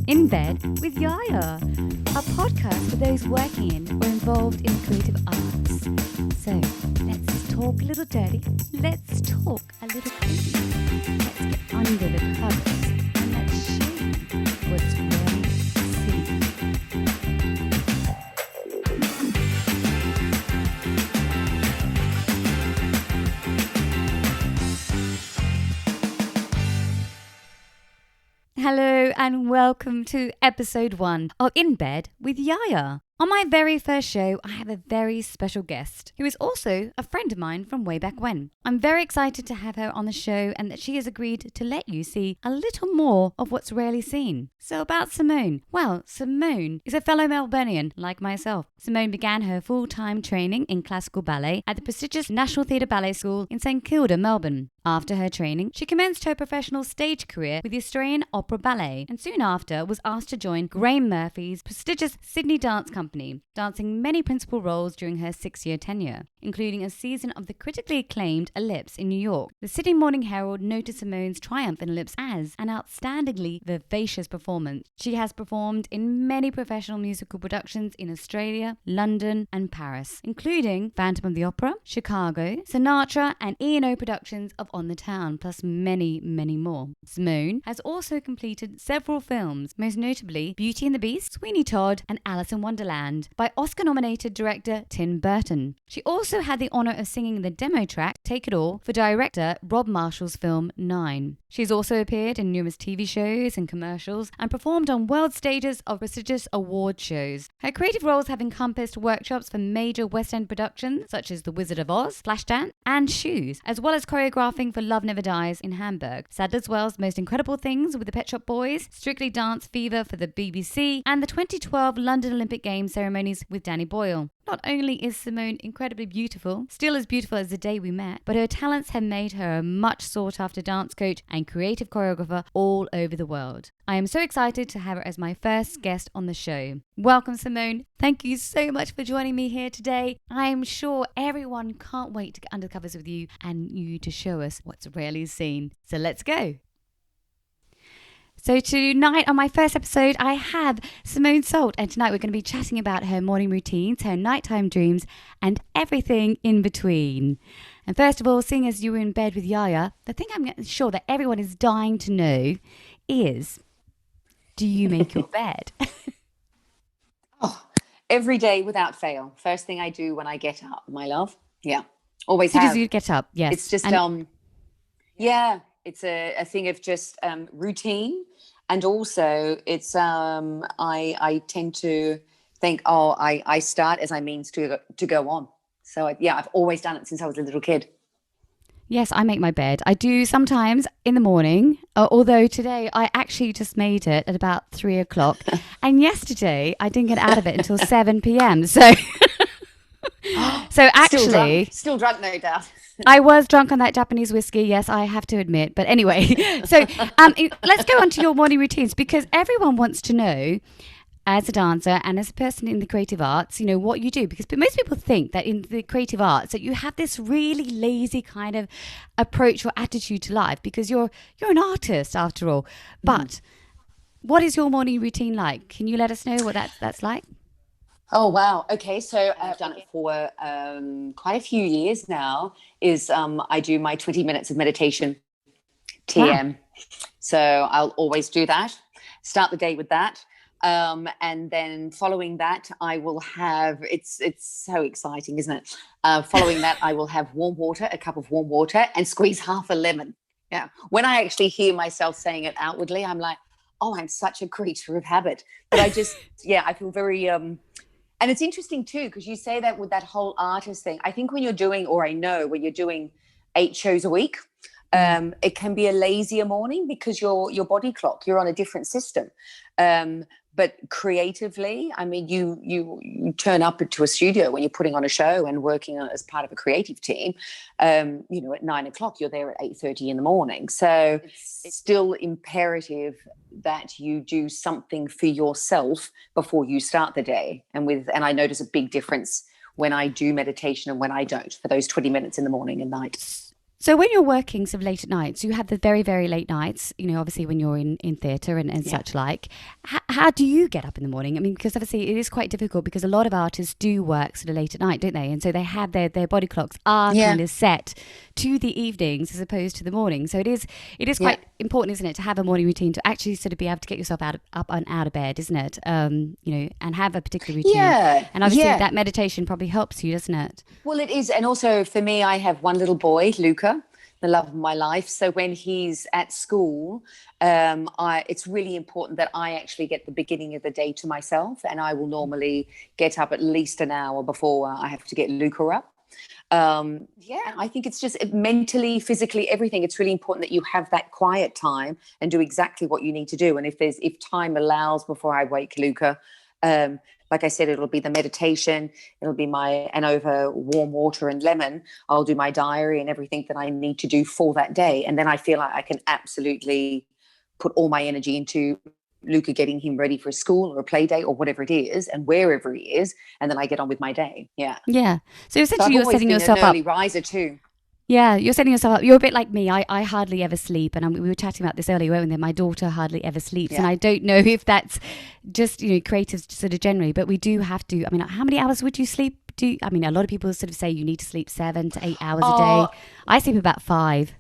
In Bed with YAYA, a podcast for those working in or involved in the creative arts. So, let's talk a little dirty, let's talk a little clean, let's get under the covers and let's show you what's really seen. Hello and welcome to episode 1 of In Bed with YAYA. On my very first show, I have a very special guest who is also a friend of mine from way back when. I'm very excited to have her on the show and that she has agreed to let you see a little more of what's rarely seen. So about Simone. Well, Simone is a fellow Melbournian like myself. Simone began her full-time training in classical ballet at the prestigious National Theatre Ballet School in St Kilda, Melbourne. After her training, she commenced her professional stage career with the Australian Opera Ballet and soon after was asked to join Graeme Murphy's prestigious Sydney dance company, dancing many principal roles during her 6-year tenure, including a season of the critically acclaimed Ellipse in New York. The Sydney Morning Herald noted Simone's triumph in Ellipse as an outstandingly vivacious performance. She has performed in many professional musical productions in Australia, London and Paris, including Phantom of the Opera, Chicago, Sinatra and E&O productions of On the Town, plus many, many more. Simone has also completed several films, most notably Beauty and the Beast, Sweeney Todd and Alice in Wonderland by Oscar-nominated director Tim Burton. She also had the honour of singing the demo track Take It All for director Rob Marshall's film 9. She's also appeared in numerous TV shows and commercials and performed on world stages of prestigious award shows. Her creative roles have encompassed workshops for major West End productions such as The Wizard of Oz, Flashdance and Shoes, as well as choreographing for Love Never Dies in Hamburg, Sadlerswell's Most Incredible Things with the Pet Shop Boys, Strictly Dance Fever for the BBC, and the 2012 London Olympic Games ceremonies with Danny Boyle. Not only is Simone incredibly beautiful, still as beautiful as the day we met, but her talents have made her a much sought-after dance coach and creative choreographer all over the world. I am so excited to have her as my first guest on the show. Welcome, Simone. Thank you so much for joining me here today. I am sure everyone can't wait to get under the covers with you and you to show us what's rarely seen. So let's go. So tonight on my first episode, I have Simone Sault, and tonight we're going to be chatting about her morning routines, her nighttime dreams, and everything in between. And first of all, seeing as you were in bed with YAYA, the thing I'm sure that everyone is dying to know is, do you make your bed? Oh, every day without fail. First thing I do when I get up, my love. Yeah, always As soon have. as you get up, yes. It's just, it's a thing of just routine. And also it's, I tend to think, I start as I means to go on. So I've always done it since I was a little kid. Yes, I make my bed. I do sometimes in the morning, although today I actually just made it at about 3 o'clock. And yesterday I didn't get out of it until 7 p.m. So, actually... Still drunk, no doubt. I was drunk on that Japanese whiskey, yes, I have to admit. But anyway, so let's go on to your morning routines, because everyone wants to know, as a dancer and as a person in the creative arts, what you do. Because most people think that in the creative arts that you have this really lazy kind of approach or attitude to life because you're an artist after all. But what is your morning routine like? Can you let us know what that's like? Oh, wow. Okay. So I've done it for quite a few years now. I do my 20 minutes of meditation, TM. Wow. So I'll always do that. Start the day with that. And then following that, I will have, it's so exciting, isn't it? Following that, I will have a cup of warm water and squeeze half a lemon. Yeah. When I actually hear myself saying it outwardly, I'm like, oh, I'm such a creature of habit. But I just, I feel very, and it's interesting too, because you say that with that whole artist thing. I think when you're doing 8 shows a week, it can be a lazier morning because your body clock, you're on a different system. But creatively, I mean, you turn up into a studio when you're putting on a show and working as part of a creative team. At 9 o'clock, you're there at 8:30 in the morning. So it's still imperative that you do something for yourself before you start the day. And I notice a big difference when I do meditation and when I don't, for those 20 minutes in the morning and night. So when you're working sort of late at night, so you have the very, very late nights, obviously when you're in theatre and such like, how do you get up in the morning? I mean, because obviously it is quite difficult because a lot of artists do work sort of late at night, don't they? And so they have their body clocks are kind of set to the evenings as opposed to the morning. So it is quite important, isn't it, to have a morning routine to actually sort of be able to get yourself up and out of bed, isn't it? And have a particular routine. Yeah. And obviously that meditation probably helps you, doesn't it? Well, it is. And also for me, I have one little boy, Luca, the love of my life. So when he's at school, it's really important that I actually get the beginning of the day to myself. And I will normally get up at least an hour before I have to get Luca up. I think it's just mentally, physically, everything. It's really important that you have that quiet time and do exactly what you need to do. And if time allows before I wake Luca, like I said, it'll be the meditation. It'll be and over warm water and lemon, I'll do my diary and everything that I need to do for that day. And then I feel like I can absolutely put all my energy into Luca, getting him ready for school or a play day or whatever it is, and wherever he is. And then I get on with my day. Yeah. Yeah. So essentially you're setting yourself up. An early riser too. Yeah, you're setting yourself up. You're a bit like me. I hardly ever sleep. And we were chatting about this earlier, weren't we? My daughter hardly ever sleeps. And I don't know if that's just, creatives sort of generally, but we do have to. I mean, how many hours would you sleep? A lot of people sort of say you need to sleep 7 to 8 hours a day. I sleep about 5.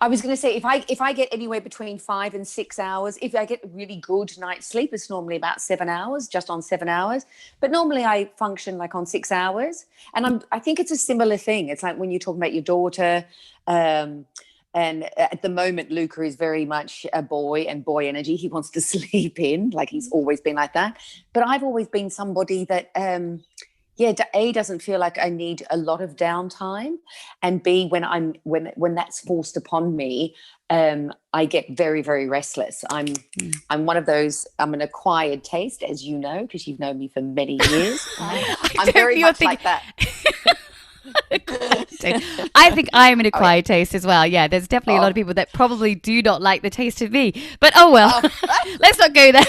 I was going to say, if I get anywhere between 5 and 6 hours, if I get really good night's sleep, it's normally about 7 hours, just on 7 hours. But normally I function like on 6 hours. And I think it's a similar thing. It's like when you're talking about your daughter, and at the moment, Luca is very much a boy and boy energy. He wants to sleep in, like he's always been like that. But I've always been somebody that... A, doesn't feel like I need a lot of downtime, and B, when that's forced upon me, I get very, very restless. I'm one of those. I'm an acquired taste, as you know, because you've known me for many years. I'm very much like that. I think I'm an acquired taste as well. Yeah, there's definitely a lot of people that probably do not like the taste of me. But let's not go there.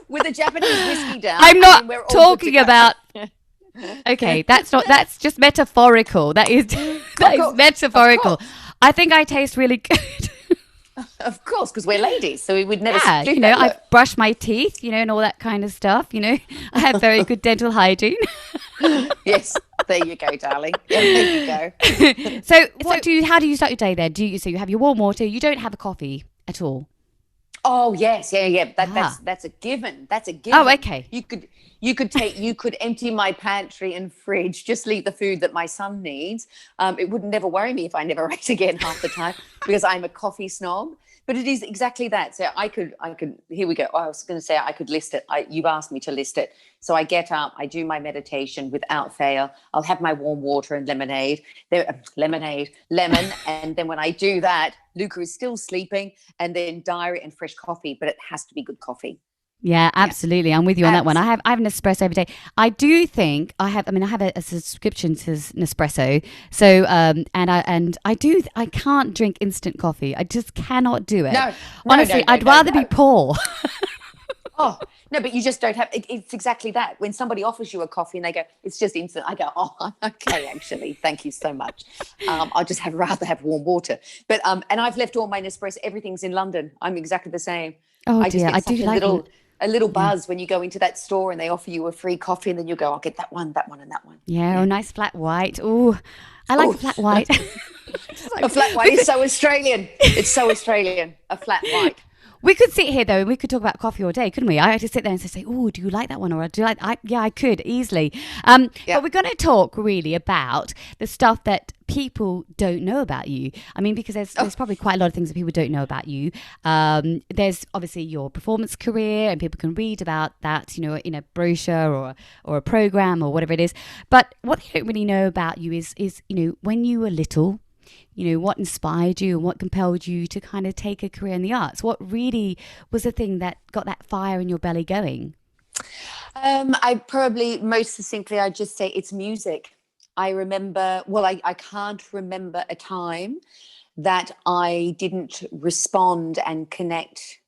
With a Japanese whiskey down. I'm not talking about. Okay, that's just metaphorical. That is metaphorical. I think I taste really good. Of course, because we're ladies, so we would never. Yeah, I brush my teeth, and all that kind of stuff. I have very good dental hygiene. Yes, there you go, darling. Yeah, there you go. So how do you start your day there? So you have your warm water. You don't have a coffee at all. Oh yes, yeah. That's a given. That's a given. Oh, okay. You could empty my pantry and fridge, just leave the food that my son needs. It would never worry me if I never ate again half the time because I'm a coffee snob. But it is exactly that. So I could. Here we go. I was going to say I could list it. You've asked me to list it. So I get up, I do my meditation without fail. I'll have my warm water and lemon, and then when I do that, Luca is still sleeping, and then diary and fresh coffee. But it has to be good coffee. Yeah, absolutely. Yeah. I'm with you on that one. I have an espresso every day. I do think I have a subscription to Nespresso. So I can't drink instant coffee. I just cannot do it. No. Honestly, I'd rather be poor. Oh, no, but you just don't have it's exactly that. When somebody offers you a coffee and they go, it's just instant, I go, oh, okay, actually, thank you so much. I'll just rather have warm water. But and I've left all my Nespresso, everything's in London. I'm exactly the same. Oh, dear, I do like a little buzz when you go into that store and they offer you a free coffee, and then you go, I'll get that one, and that one. Yeah, a nice flat white. Oh, I like flat white. A flat white is so Australian. It's so Australian, a flat white. We could sit here, though, and we could talk about coffee all day, couldn't we? I had to sit there and say, oh, do you like that one? Or do you like... I could, easily. But we're going to talk, really, about the stuff that people don't know about you. I mean, because there's probably quite a lot of things that people don't know about you. There's obviously your performance career, and people can read about that, in a brochure or a program or whatever it is. But what they don't really know about you is when you were little, what inspired you and what compelled you to kind of take a career in the arts? What really was the thing that got that fire in your belly going? I probably most succinctly, I'd just say it's music. I remember, I can't remember a time that I didn't respond and connect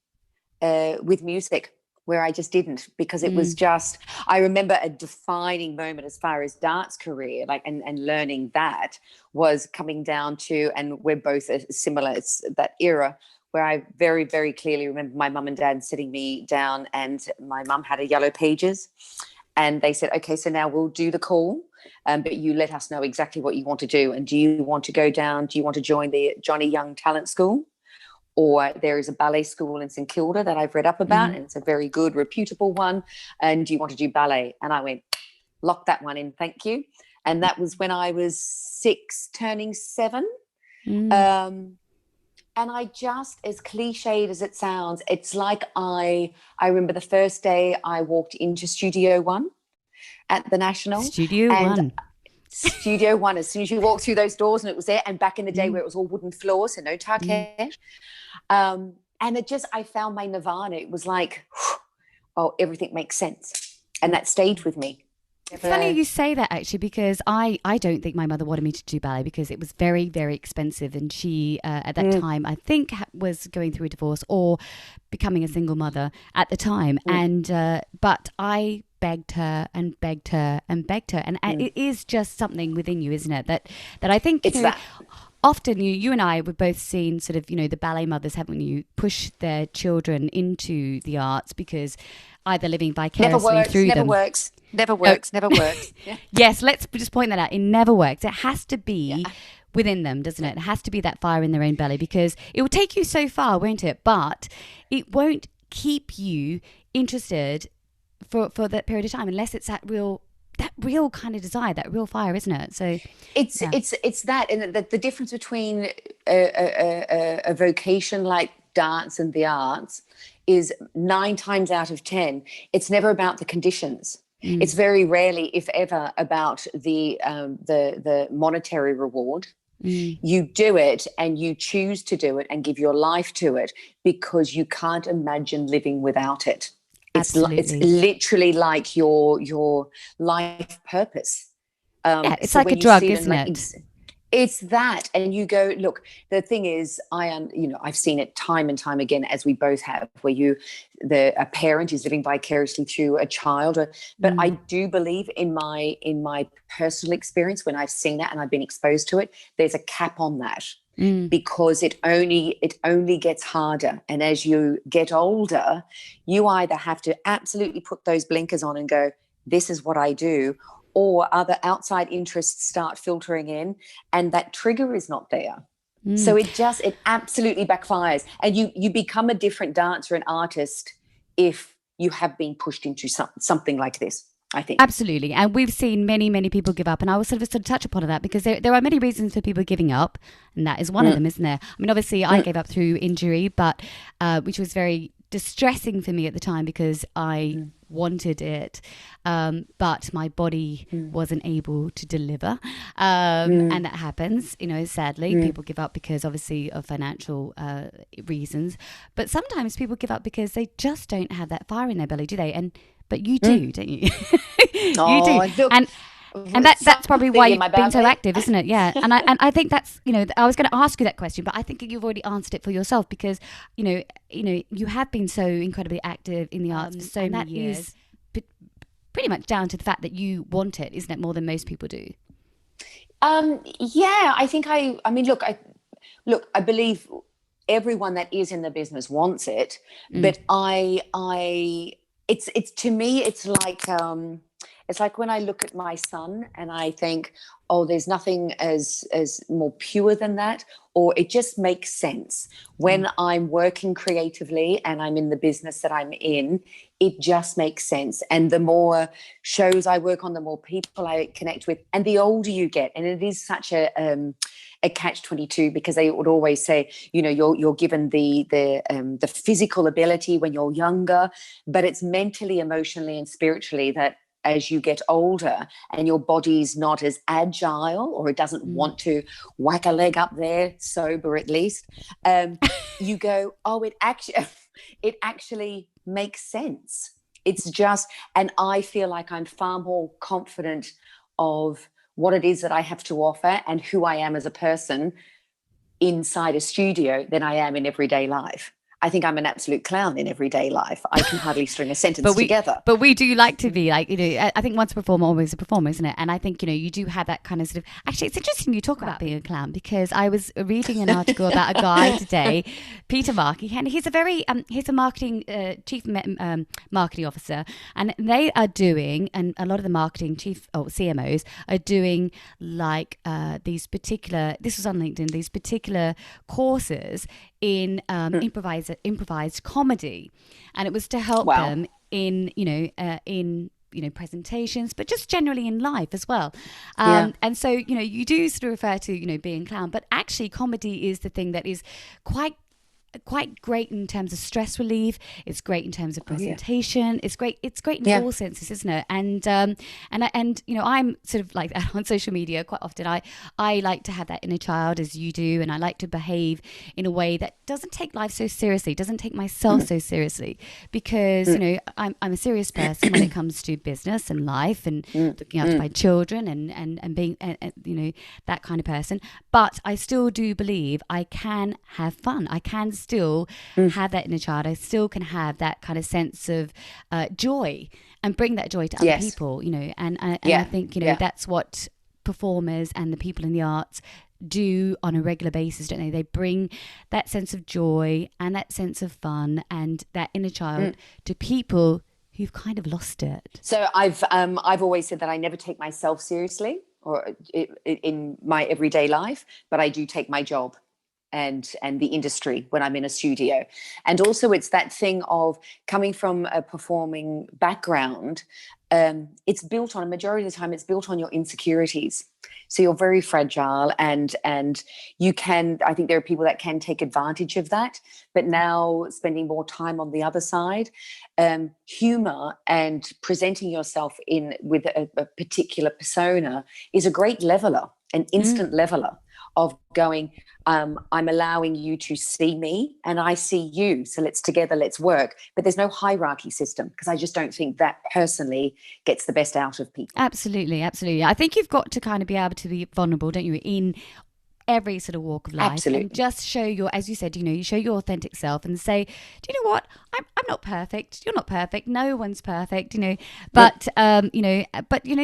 with music. where I just didn't, because it was just, I remember a defining moment as far as dance career, like, and learning that was coming down to, and we're both similar, it's that era where I very, very clearly remember my mum and dad sitting me down, and my mum had a yellow pages, and they said, okay, so now we'll do the call, but you let us know exactly what you want to do. And do you want to go down? Do you want to join the Johnny Young Talent School? Or there is a ballet school in St Kilda that I've read up about, and it's a very good, reputable one. And do you want to do ballet? And I went, lock that one in, thank you. And that was when I was 6, turning 7. And I just, as cliched as it sounds, it's like I remember the first day I walked into Studio One at the National. Studio One, as soon as you walk through those doors, and it was there. And back in the day where it was all wooden floors, so no target. And it just, I found my nirvana. It was like, oh, everything makes sense. And that stayed with me. It's funny you say that, actually, because I don't think my mother wanted me to do ballet because it was very, very expensive. And she, at that time, I think was going through a divorce or becoming a single mother at the time. And, but I begged her and begged her and begged her. And it is just something within you, isn't it? That I think, it's that. Often you and I would both seen sort of, the ballet mothers, haven't you, push their children into the arts because either living vicariously through them. Never works. Yeah. Yes, let's just point that out. It never works. It has to be within them, doesn't it? It has to be that fire in their own belly, because it will take you so far, won't it? But it won't keep you interested for that period of time unless it's that real kind of desire, that real fire, isn't it? So it's that, and the difference between a vocation like dance and the arts is 9 times out of 10, it's never about the conditions. It's very rarely, if ever, about the monetary reward. You do it and you choose to do it and give your life to it because you can't imagine living without it. It's literally like your life purpose. It's so like a drug, isn't it? It's that. And you go, look, the thing is, I've seen it time and time again, as we both have, where a parent is living vicariously through a child. But I do believe in my personal experience, when I've seen that and I've been exposed to it, there's a cap on that. Because it only gets harder. And as you get older, you either have to absolutely put those blinkers on and go, this is what I do, or other outside interests start filtering in, and that trigger is not there. So it absolutely backfires, and you become a different dancer and artist if you have been pushed into something like this, I think. Absolutely. And we've seen many, many people give up. And I will sort of touch upon that, because there are many reasons for people giving up. And that is one of them, isn't there? I mean, obviously, I gave up through injury, but which was very distressing for me at the time because I wanted it. But my body wasn't able to deliver. And that happens, sadly. People give up because obviously of financial reasons. But sometimes people give up because they just don't have that fire in their belly, do they? But you do, don't you? You do. Look, and that's probably why you've been so active, isn't it? Yeah. And I think that's, I was going to ask you that question, but I think you've already answered it for yourself, because, you have been so incredibly active in the arts for so many years. Pretty much down to the fact that you want it, isn't it, more than most people do? Yeah, I think I mean, look, I believe everyone that is in the business wants it, but it's to me, it's like when I look at my son and I think, oh, there's nothing as more pure than that, or it just makes sense. When I'm working creatively and I'm in the business that I'm in, it just makes sense. And the more shows I work on, the more people I connect with, and the older you get. And it is such a catch-22, because they would always say, you're given the physical ability when you're younger, but it's mentally, emotionally, and spiritually that as you get older and your body's not as agile, or it doesn't want to whack a leg up there, sober at least, you go, oh, it actually makes sense. It's just, and I feel like I'm far more confident of what it is that I have to offer and who I am as a person inside a studio than I am in everyday life. I think I'm an absolute clown in everyday life. I can hardly string a sentence together. But we do like to be like, I think once a performer, always a performer, isn't it? And I think, you do have that kind of sort of, actually, it's interesting you talk about being a clown, because I was reading an article about a guy today, Peter Markey, and he's a very, he's a marketing, chief marketing officer, and they are doing, and a lot of the marketing CMOs are doing like these particular, this was on LinkedIn, these particular courses in improvised comedy, and it was to help them in presentations, but just generally in life as well. And so you do sort of refer to being a clown, but actually comedy is the thing that is quite great in terms of stress relief. It's great in terms of presentation. It's great in all senses, isn't it? And I'm sort of like that on social media quite often. I like to have that inner child, as you do, and I like to behave in a way that doesn't take life so seriously, doesn't take myself so seriously, because I'm a serious person when it comes to business and life and looking after my children and being that kind of person. But I still do believe I can have fun. I can still have that inner child. I still can have that kind of sense of joy and bring that joy to other people, and I think that's what performers and the people in the arts do on a regular basis, don't they? They bring that sense of joy and that sense of fun and that inner child to people who've kind of lost it. So I've always said that I never take myself seriously or in my everyday life, but I do take my job and the industry when I'm in a studio. And also it's that thing of coming from a performing background. It's built on, a majority of the time, it's built on your insecurities. So you're very fragile, and you can, I think there are people that can take advantage of that. But now spending more time on the other side, humor and presenting yourself with a particular persona is a great leveler, an instant leveler of going, I'm allowing you to see me and I see you. So let's work. But there's no hierarchy system, because I just don't think that personally gets the best out of people. Absolutely. I think you've got to kind of be able to be vulnerable, don't you, in every sort of walk of life. Absolutely. And just show your, as you said, you show your authentic self and say, do you know what? I'm not perfect. You're not perfect. No one's perfect, but,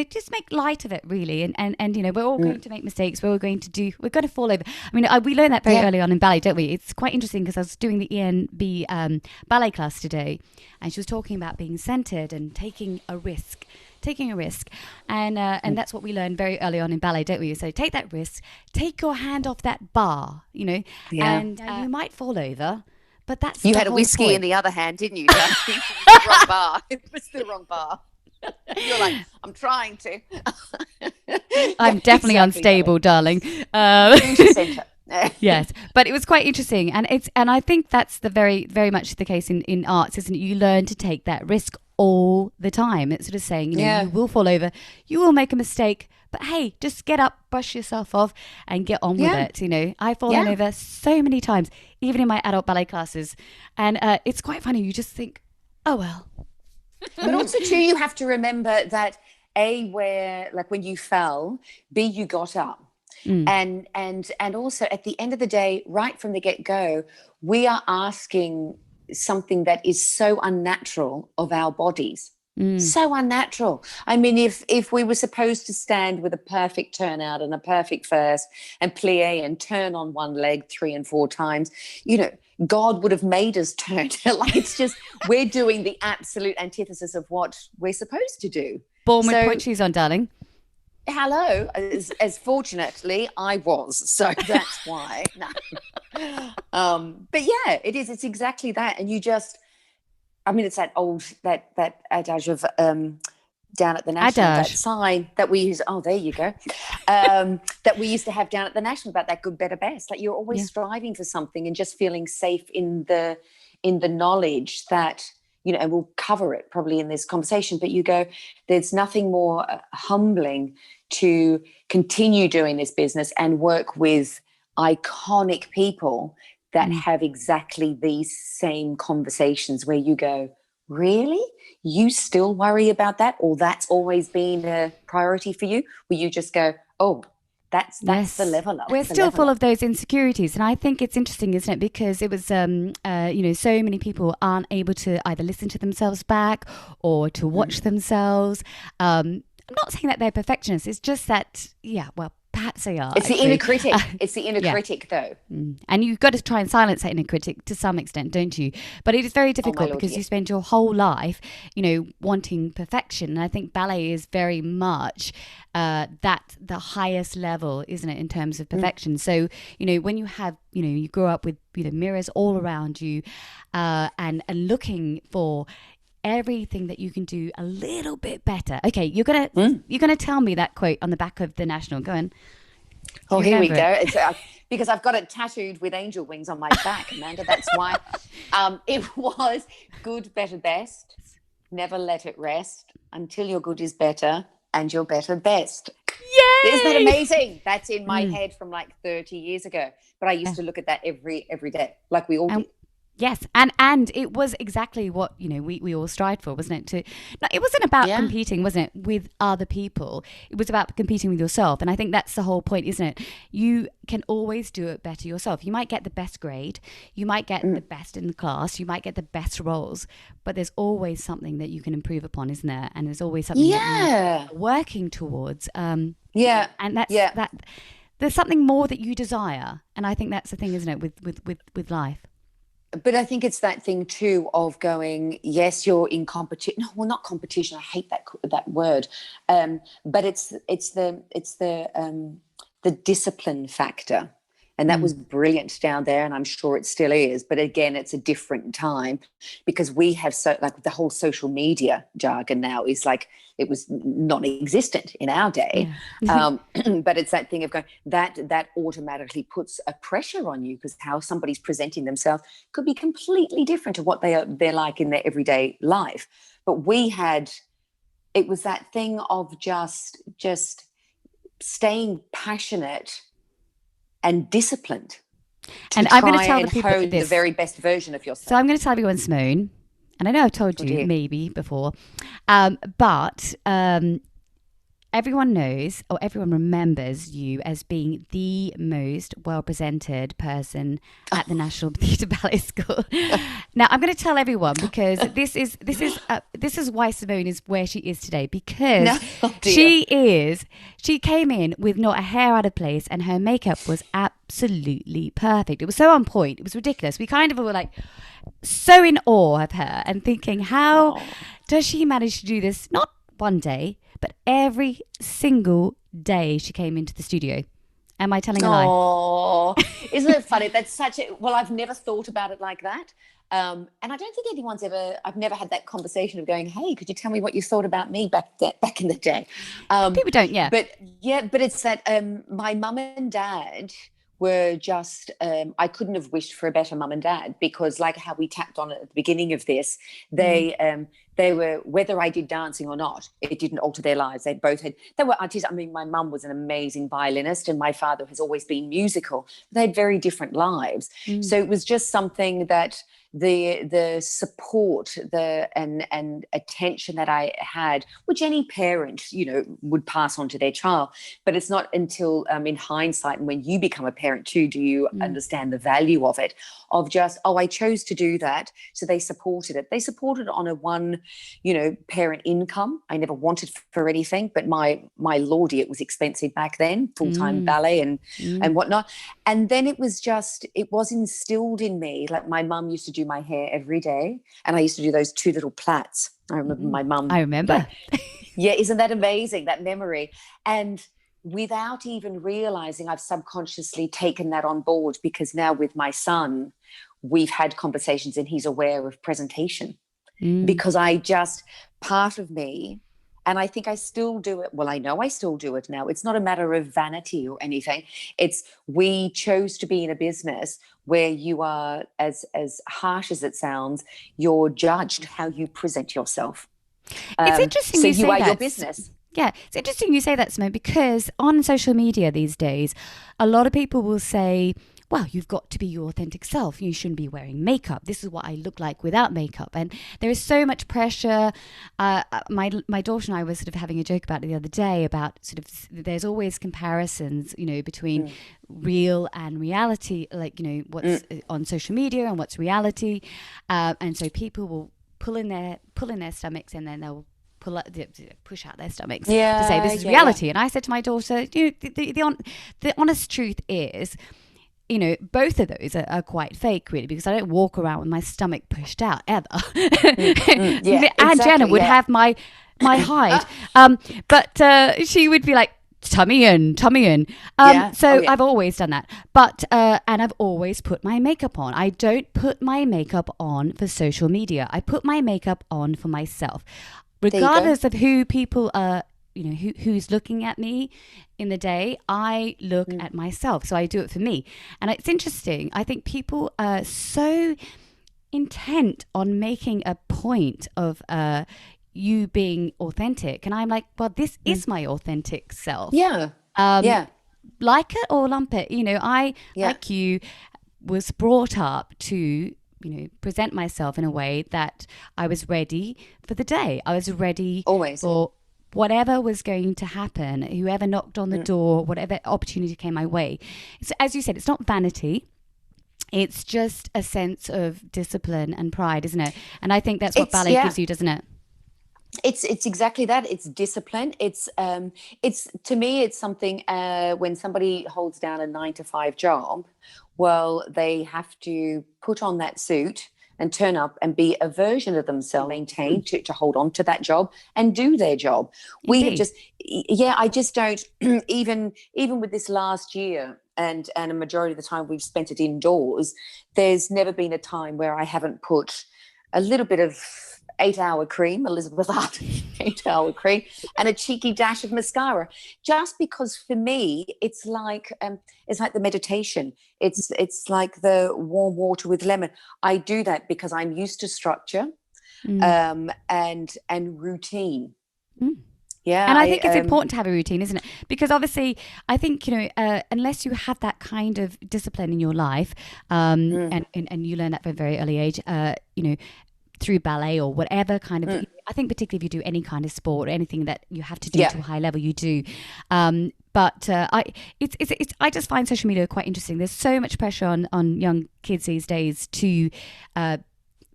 just make light of it, really. And we're all going to make mistakes. We're going to fall over. I mean, we learned that very early on in ballet, don't we? It's quite interesting, because I was doing the ENB ballet class today, and she was talking about being centered and taking a risk, and that's what we learned very early on in ballet, don't we? So take that risk, take your hand off that bar, and you might fall over, but that's you the had a whole whiskey point. in the other hand, didn't you? It was the wrong bar. It was the wrong bar. You're like, I'm trying to. I'm definitely unstable, darling. Yes, but it was quite interesting, and I think that's the very, very much the case in arts, isn't it? You learn to take that risk all the time. It's sort of saying, you will fall over, you will make a mistake, but hey, just get up, brush yourself off, and get on with it. I've fallen over so many times, even in my adult ballet classes, and it's quite funny. You just think, oh well. But also too, you have to remember that where, like, when you fell, you got up. And also at the end of the day, right from the get-go, we are asking something that is so unnatural of our bodies. So unnatural. I mean, if we were supposed to stand with a perfect turnout and a perfect first and plie and turn on one leg 3 and 4 times, God would have made us turn. Like, it's just, we're doing the absolute antithesis of what we're supposed to do. Born with point shoes on, darling. Hello, as fortunately I was, so that's why. But yeah, it is. It's exactly that, and you just. I mean, it's that old that adage of down at the National, that sign that we use. Oh, there you go. That we used to have down at the National about that good, better, best. Like, you're always striving for something and just feeling safe in the knowledge that. And we'll cover it probably in this conversation, but you go, there's nothing more humbling to continue doing this business and work with iconic people that have exactly these same conversations where you go, really? You still worry about that? Or that's always been a priority for you? Where you just go, oh, That's the leveler. We're still full of those insecurities, and I think it's interesting, isn't it? Because it was, so many people aren't able to either listen to themselves back or to watch themselves. I'm not saying that they're perfectionists. It's just that, perhaps they are. It's the inner critic. It's the inner critic, though. And you've got to try and silence that inner critic to some extent, don't you? But it is very difficult because you spend your whole life, wanting perfection. And I think ballet is very much the highest level, isn't it, in terms of perfection? So, when you have, you grow up with, mirrors all around you and looking for everything that you can do a little bit better. Okay, you're gonna tell me that quote on the back of the National. Go on. Oh, here we go. It's because I've got it tattooed with angel wings on my back, Amanda. That's why. It was good, better, best. Never let it rest until your good is better and your better best. Yay! Isn't that amazing? That's in my head from like 30 years ago. But I used to look at that every day, like we all did. Yes, and it was exactly what we all strived for, wasn't it? It wasn't about competing, wasn't it, with other people. It was about competing with yourself, and I think that's the whole point, isn't it? You can always do it better yourself. You might get the best grade, you might get the best in the class, you might get the best roles, but there's always something that you can improve upon, isn't there? And there's always something that you're working towards. And that's that. There's something more that you desire, and I think that's the thing, isn't it, with life. But I think it's that thing too of going, yes, you're in competition. No, well, not competition. I hate that word. But it's the discipline factor, and that was brilliant down there, and I'm sure it still is. But again, it's a different time because we have the whole social media jargon now is like it was non-existent in our day. Yeah. But it's that thing of going that automatically puts a pressure on you because how somebody's presenting themselves could be completely different to what they're like in their everyday life. But it was that thing of just staying passionate and disciplined. And I'm going to tell the people the very best version of yourself. So I'm going to tell everyone, Simone, and I know I've told you maybe before, but everyone knows or everyone remembers you as being the most well-presented person at the National Theatre Ballet School. Now, I'm going to tell everyone because this is why Simone is where she is today, because she came in with not a hair out of place and her makeup was absolutely perfect. It was so on point. It was ridiculous. We kind of were like so in awe of her and thinking, how does she manage to do this? Not one day, but every single day she came into the studio. Am I telling a lie? Oh, isn't it funny? That's I've never thought about it like that. And I don't think I've never had that conversation of going, hey, could you tell me what you thought about me back in the day? People don't, But it's that my mum and dad were just, I couldn't have wished for a better mum and dad because like how we tapped on it at the beginning of this, they were, whether I did dancing or not, it didn't alter their lives. They were artists. I mean, my mum was an amazing violinist and my father has always been musical. They had very different lives. So it was just something that the support and attention that I had, which any parent would pass on to their child, but it's not until in hindsight and when you become a parent too do you understand the value of it, of just I chose to do that, so they supported it on a one parent income. I never wanted for anything, but my lordy, it was expensive back then, full-time ballet and whatnot. And then it was instilled in me. Like my mum used to do my hair every day and I used to do those two little plaits. I remember my mum. I remember. Yeah, isn't that amazing, that memory? And without even realizing, I've subconsciously taken that on board because now with my son, we've had conversations and he's aware of presentation because part of me, and I think I still do it. Well, I know I still do it now. It's not a matter of vanity or anything. It's we chose to be in a business where you are, as harsh as it sounds, you're judged how you present yourself. It's interesting you say are that. Your business. Yeah, it's interesting you say that, Simone, because on social media these days, a lot of people will say, well, you've got to be your authentic self. You shouldn't be wearing makeup. This is what I look like without makeup. And there is so much pressure. My daughter and I were sort of having a joke about it the other day about sort of there's always comparisons, between real and reality, like, what's on social media and what's reality. And so people will pull in their stomachs, and then they'll push out their stomachs to say this is reality. And I said to my daughter, the honest truth is, both of those are quite fake, really, because I don't walk around with my stomach pushed out ever. And Jenna would have my height, but she would be like, tummy in. I've always done that, but and I've always put my makeup on. I don't put my makeup on for social media. I put my makeup on for myself, regardless of who people are, who's looking at me in the day. I look at myself, so I do it for me. And it's interesting, I think people are so intent on making a point of you being authentic, and I'm like, well, this is my authentic self. Like it or lump it. I, like you, was brought up to present myself in a way that I was ready for the day. I was ready always for whatever was going to happen, whoever knocked on the door, whatever opportunity came my way. It's, as you said, it's not vanity. It's just a sense of discipline and pride, isn't it? And I think that's what ballet gives you, doesn't it? It's exactly that. It's discipline. It's to me, it's something when somebody holds down a 9-to-5 job, well, they have to put on that suit and turn up and be a version of themselves, maintain to hold on to that job and do their job. Indeed. We have just, I just don't, even with this last year, and a majority of the time we've spent it indoors, there's never been a time where I haven't put a little bit of 8-hour cream, Elizabeth Arden 8-hour cream, and a cheeky dash of mascara, just because for me it's like the meditation. It's like the warm water with lemon. I do that because I'm used to structure and routine. And I think it's important to have a routine, isn't it? Because obviously, I think, unless you have that kind of discipline in your life, and you learn that from a very early age, through ballet or whatever kind of, I think particularly if you do any kind of sport or anything that you have to do to a high level, you do. But I just find social media quite interesting. There's so much pressure on young kids these days to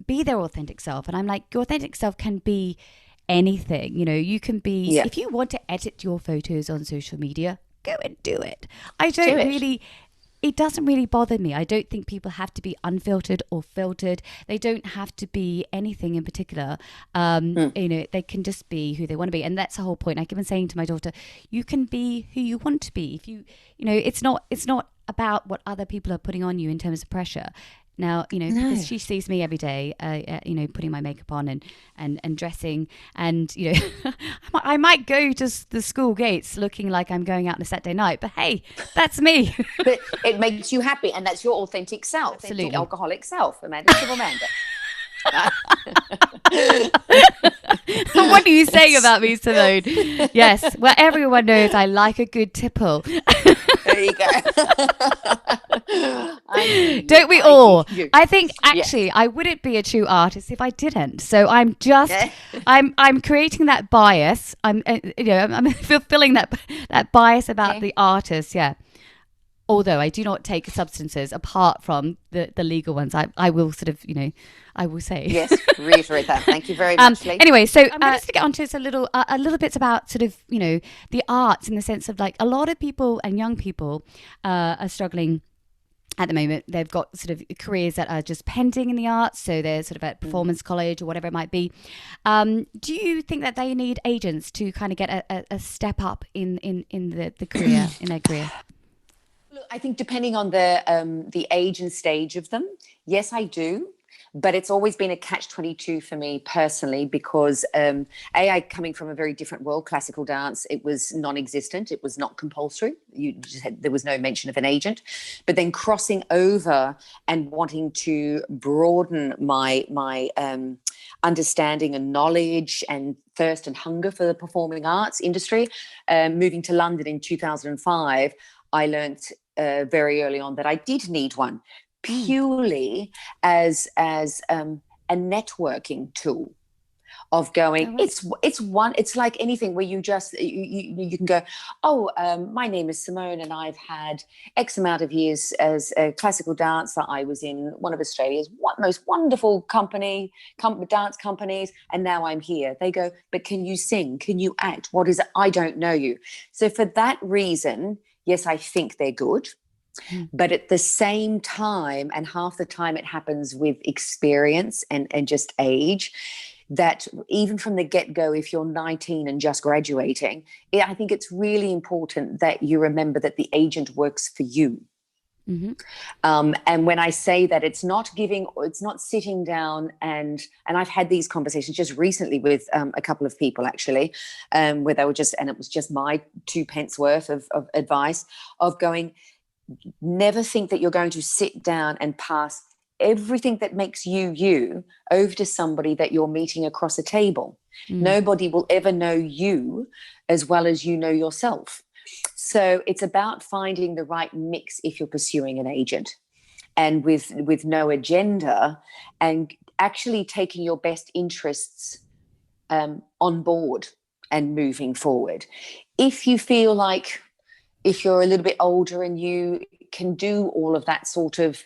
be their authentic self. And I'm like, your authentic self can be anything. You can be, if you want to edit your photos on social media, go and do it. It doesn't really bother me. I don't think people have to be unfiltered or filtered. They don't have to be anything in particular. They can just be who they want to be. And that's the whole point. I keep on saying to my daughter, you can be who you want to be. If it's not about what other people are putting on you in terms of pressure. Now, because she sees me every day, putting my makeup on and dressing, and, I might go to the school gates looking like I'm going out on a Saturday night, but hey, that's me. But it makes you happy, and that's your authentic self. Absolutely. Authentic alcoholic self, Amanda. What are you saying about me, Simone? Yes, well, everyone knows I like a good tipple. There you go. Don't we all? I think actually I wouldn't be a true artist if I didn't. So I'm just, I'm creating that bias. I'm fulfilling that bias about the artist. Yeah. Although I do not take substances apart from the legal ones. I will sort of, I will say. Yes, reiterate that. Thank you very much, Lee. Anyway, so I'm going to get onto this a little bit about sort of, the arts, in the sense of, like, a lot of people and young people are struggling at the moment. They've got sort of careers that are just pending in the arts. So they're sort of at performance college or whatever it might be. Do you think that they need agents to kind of get a step up in the career, in their career? Look, I think depending on the age and stage of them, yes, I do. But it's always been a catch-22 for me personally, because I coming from a very different world, classical dance, it was non-existent. It was not compulsory. There was no mention of an agent. But then crossing over and wanting to broaden my understanding and knowledge and thirst and hunger for the performing arts industry, moving to London in 2005, I learnt very early on that I did need one, purely as a networking tool of going, it's like anything where you just, you can go, my name is Simone and I've had X amount of years as a classical dancer. I was in one of Australia's most wonderful dance companies, and now I'm here. They go, but can you sing? Can you act? What is it? I don't know you. So for that reason, yes, I think they're good. But at the same time, and half the time it happens with experience and just age, that even from the get-go, if you're 19 and just graduating, I think it's really important that you remember that the agent works for you. And when I say that, it's not sitting down and I've had these conversations just recently with a couple of people actually, where they were and it was just my 2 pence worth of advice of going, never think that you're going to sit down and pass everything that makes you over to somebody that you're meeting across a table. Nobody will ever know you as well as you know yourself. So it's about finding the right mix if you're pursuing an agent, and with no agenda, and actually taking your best interests on board and moving forward. If you feel like, if you're a little bit older and you can do all of that sort of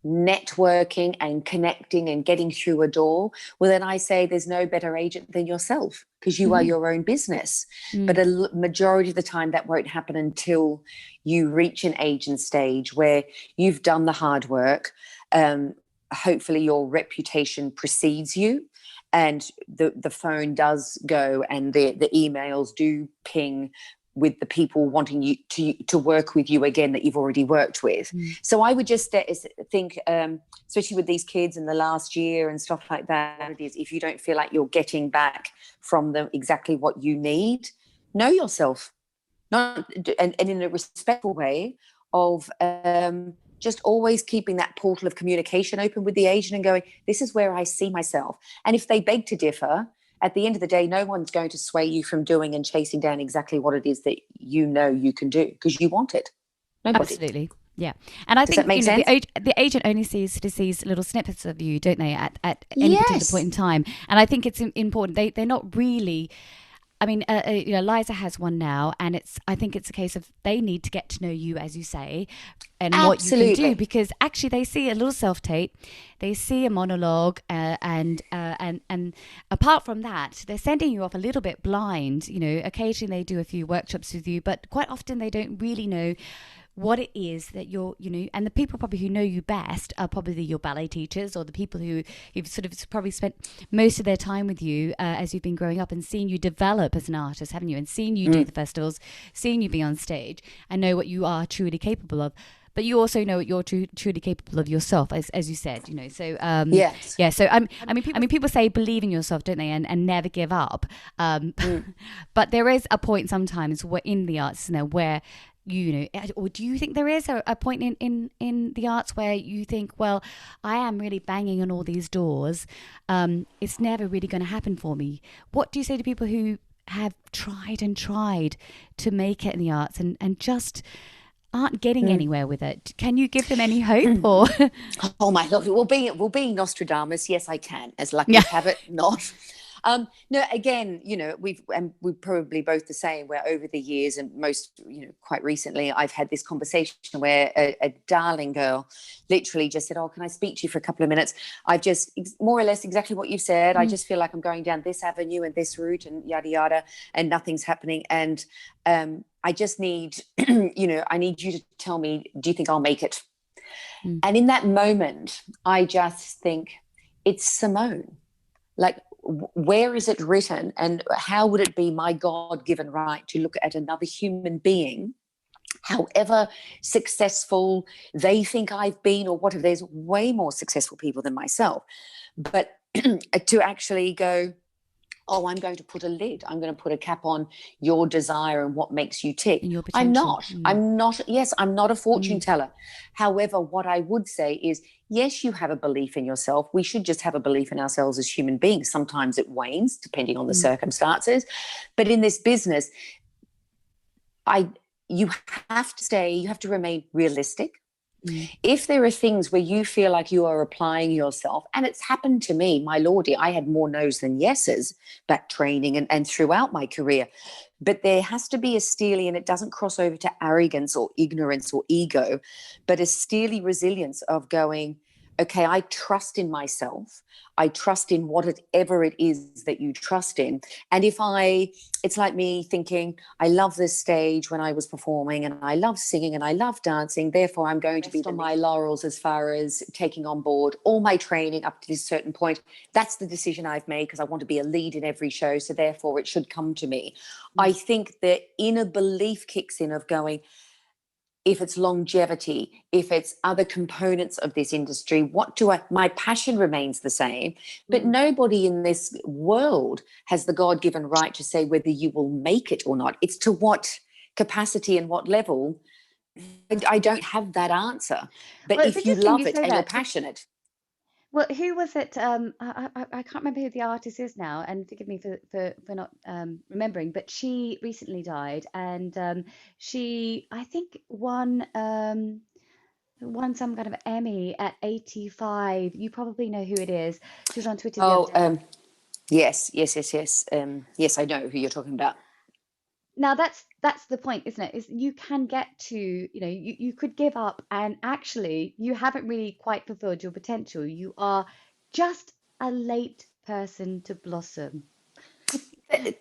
networking and connecting and getting through a door, well, then I say there's no better agent than yourself, because you are your own business. But a majority of the time that won't happen until you reach an agent stage where you've done the hard work. Hopefully your reputation precedes you, and the phone does go and the emails do ping with the people wanting you to work with you again that you've already worked with. So I would just think, especially with these kids in the last year and stuff like that, it is, if you don't feel like you're getting back from them exactly what you need, know yourself, and in a respectful way of just always keeping that portal of communication open with the agent and going, this is where I see myself. And if they beg to differ, at the end of the day, no one's going to sway you from doing and chasing down exactly what it is that you know you can do, because you want it. Nobody. Absolutely. Yeah. And I think the agent only sees little snippets of you, don't they, at any particular point in time. And I think it's important. They're not really... I mean, Liza has one now, and I think it's a case of they need to get to know you, as you say, and what you can do, because actually they see a little self-tape, they see a monologue, and apart from that, they're sending you off a little bit blind. Occasionally they do a few workshops with you, but quite often they don't really know what it is that and the people probably who know you best are probably your ballet teachers, or the people who've sort of probably spent most of their time with you as you've been growing up and seen you develop as an artist, haven't you? And seen you do the festivals, seen you be on stage, and know what you are truly capable of. But you also know what you're truly capable of yourself, as you said, So yes, yeah. So I mean, people say believe in yourself, don't they, and never give up. But there is a point sometimes where in the arts, where or do you think there is a point in the arts where you think, well, I am really banging on all these doors, it's never really going to happen for me? What do you say to people who have tried and tried to make it in the arts and just aren't getting anywhere with it? Can you give them any hope? Or oh my God, well, being Nostradamus, yes, I can. As lucky as have it, not. No, again, we're probably both the same, where over the years and most, quite recently, I've had this conversation where a darling girl literally just said, oh, can I speak to you for a couple of minutes? I've just more or less exactly what you've said. I just feel like I'm going down this avenue and this route and yada, yada, and nothing's happening. And I just need, I need you to tell me, do you think I'll make it? And in that moment, I just think, it's Simone. Like, where is it written, and how would it be my God-given right to look at another human being, however successful they think I've been, or whatever? There's way more successful people than myself, but to actually go, oh, I'm going to put a lid, I'm going to put a cap on your desire and what makes you tick. I'm not a fortune teller. However, what I would say is, yes, you have a belief in yourself. We should just have a belief in ourselves as human beings. Sometimes it wanes depending on the circumstances. But in this business, you have to remain realistic. If there are things where you feel like you are applying yourself, and it's happened to me, my lordy, I had more no's than yeses back training and throughout my career. But there has to be a steely, and it doesn't cross over to arrogance or ignorance or ego, but a steely resilience of going, okay, I trust in myself. I trust in whatever it is that you trust in. And it's like me thinking, I love this stage when I was performing, and I love singing and I love dancing. Therefore, I'm going to be on my laurels as far as taking on board all my training up to this certain point. That's the decision I've made because I want to be a lead in every show. So therefore, it should come to me. I think the inner belief kicks in of going, if it's longevity, if it's other components of this industry, my passion remains the same, but nobody in this world has the God-given right to say whether you will make it or not. It's to what capacity and what level. I don't have that answer, but Well, if you love it and you're passionate. Well, who was it? I can't remember who the artist is now, and forgive me for not remembering, but she recently died, and she, I think, won some kind of Emmy at 85. You probably know who it is. She was on Twitter the other day. Yes. Yes, I know who you're talking about. Now that's the point, isn't it? Is you can get to, you could give up and actually you haven't really quite fulfilled your potential. You are just a late person to blossom.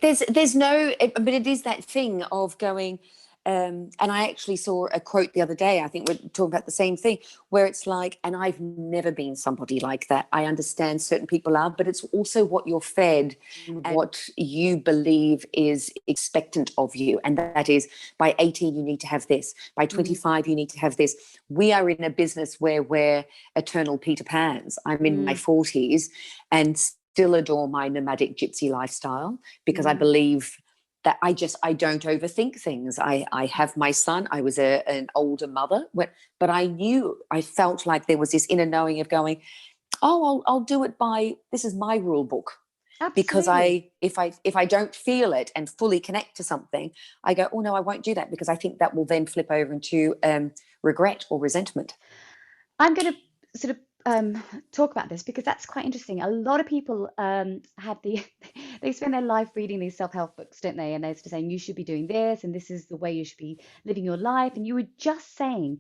There's no, but it is that thing of going, and I actually saw a quote the other day, I think we're talking about the same thing, where it's like, and I've never been somebody like that. I understand certain people are, but it's also what you're fed and what you believe is expectant of you. And that is, by 18, you need to have this. By 25, you need to have this. We are in a business where we're eternal Peter Pans. I'm in my 40s and still adore my nomadic gypsy lifestyle because I believe that I don't overthink things. I have my son. I was an older mother, but I felt like there was this inner knowing of going, I'll do it by, this is my rule book. Absolutely. Because if I don't feel it and fully connect to something, I go, oh no, I won't do that, because I think that will then flip over into regret or resentment. I'm going to sort of talk about this because that's quite interesting. A lot of people they spend their life reading these self-help books, don't they? And they're sort of saying you should be doing this and this is the way you should be living your life. And you were just saying,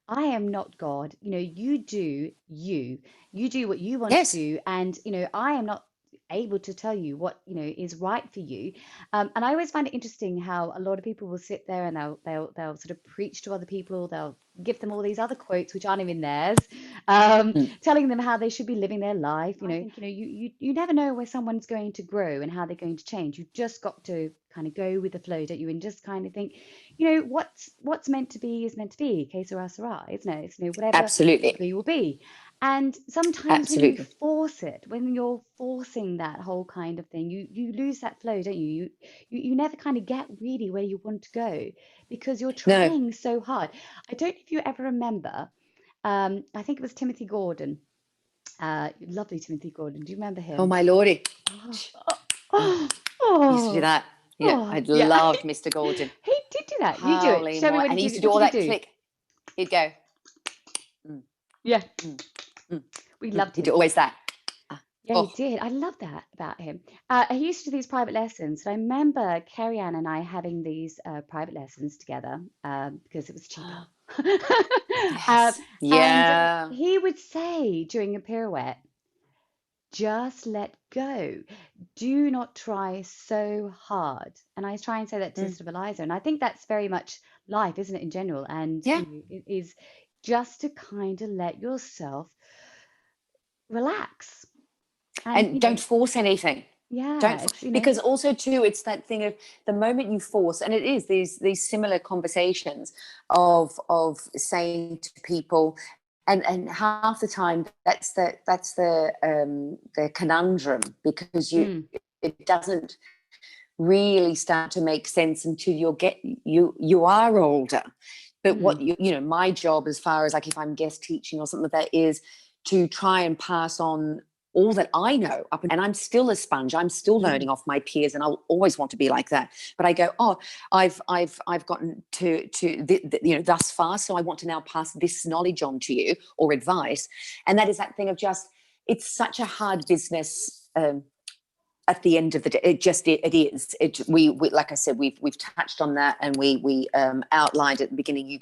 I am not God. You do what you want to do, and I am not able to tell you what is right for you. And I always find it interesting how a lot of people will sit there and they'll sort of preach to other people. They'll give them all these other quotes which aren't even theirs, telling them how they should be living their life. I think, you never know where someone's going to grow and how they're going to change. You've just got to kind of go with the flow, don't you? And just kind of think, what's meant to be is meant to be. Que sera, sera, isn't it? It's whatever Absolutely. will be. And sometimes when you force it, when you're forcing that whole kind of thing, you lose that flow, don't you? You never kind of get really where you want to go because you're trying so hard. I don't know if you ever remember, I think it was Timothy Gordon. Lovely Timothy Gordon. Do you remember him? Oh, my lordy. Oh. Used to do that. Yeah, I loved Mr. Gordon. He did do that. You do it. Show me what he used to do. do all that click. He'd go. Yeah. We loved him. He'd do always that. Yeah, he did. I love that about him. He used to do these private lessons. And I remember Carrie Ann and I having these private lessons together because it was cheaper. And he would say during a pirouette, just let go. Do not try so hard. And I try and say that to sort of Eliza. And I think that's very much life, isn't it, in general? And it is just to kind of let yourself relax. And don't force anything. Yeah. Because also too, it's that thing of the moment you force, and it is these similar conversations of saying to people, and half the time that's the conundrum, because it doesn't really start to make sense until you are older. But what my job, as far as like if I'm guest teaching or something like that, is to try and pass on all that I know and I'm still a sponge. I'm still learning off my peers, and I'll always want to be like that. But I go, oh, I've gotten to thus far, so I want to now pass this knowledge on to you, or advice. And that is that thing of just, it's such a hard business. At the end of the day, it is. We like I said, we've touched on that, and we outlined at the beginning.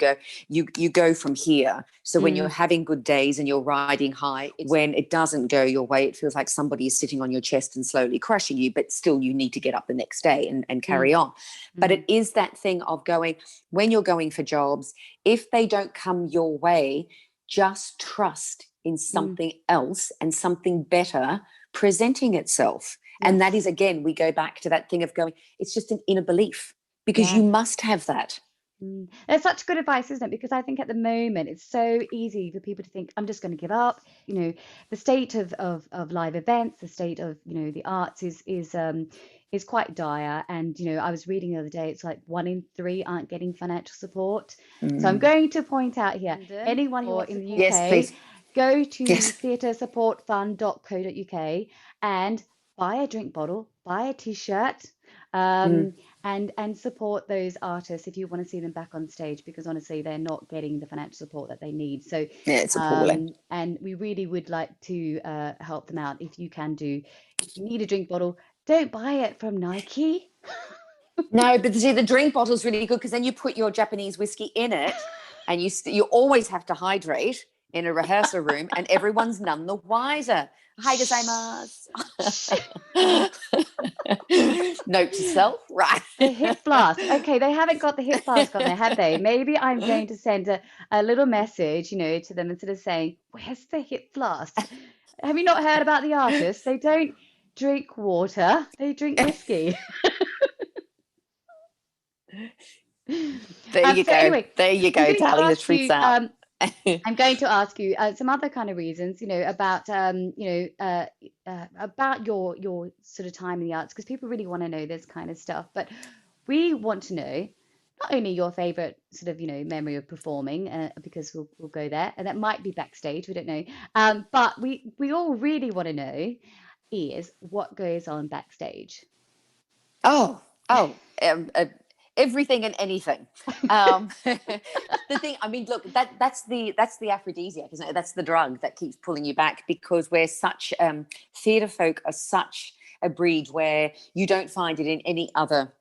You go from here. So when you're having good days and you're riding high, when it doesn't go your way, it feels like somebody is sitting on your chest and slowly crushing you. But still, you need to get up the next day and carry on. But it is that thing of going, when you're going for jobs, if they don't come your way, just trust in something else and something better presenting itself. And that is, again, we go back to that thing of going, it's just an inner belief, because you must have that. It's such good advice, isn't it? Because I think at the moment it's so easy for people to think, I'm just going to give up. You know, the state of live events, the state of, you know, the arts is quite dire. And, you know, I was reading the other day, it's like 1 in 3 aren't getting financial support. So I'm going to point out here, anyone who in the UK, yes, please. Go to theatresupportfund.co.uk and buy a drink bottle, buy a t-shirt, and support those artists if you want to see them back on stage, because honestly they're not getting the financial support that they need. So it's appalling. And we really would like to help them out. If you can do, if you need a drink bottle, don't buy it from Nike. No, but see, the drink bottle's really good, because then you put your Japanese whiskey in it, and you always have to hydrate in a rehearsal room, and everyone's none the wiser. Hi, gozaimasu. Note to self, right? The hip flask. Okay, they haven't got the hip flask on there, have they? Maybe I'm going to send a little message, you know, to them, instead of saying, where's the hip flask? Have you not heard about the artists? They don't drink water, they drink whiskey. There you go. Anyway, there you go, telling the truth out. I'm going to ask you some other kind of reasons, you know, about about your sort of time in the arts, because people really want to know this kind of stuff. But we want to know not only your favorite sort of, you know, memory of performing, because we'll go there, and that might be backstage, we don't know. But we all really want to know is what goes on backstage. Everything and anything. The thing, I mean, look, that's the aphrodisiac, isn't it? That's the drug that keeps pulling you back, because we're such theatre folk are such a breed where you don't find it in any other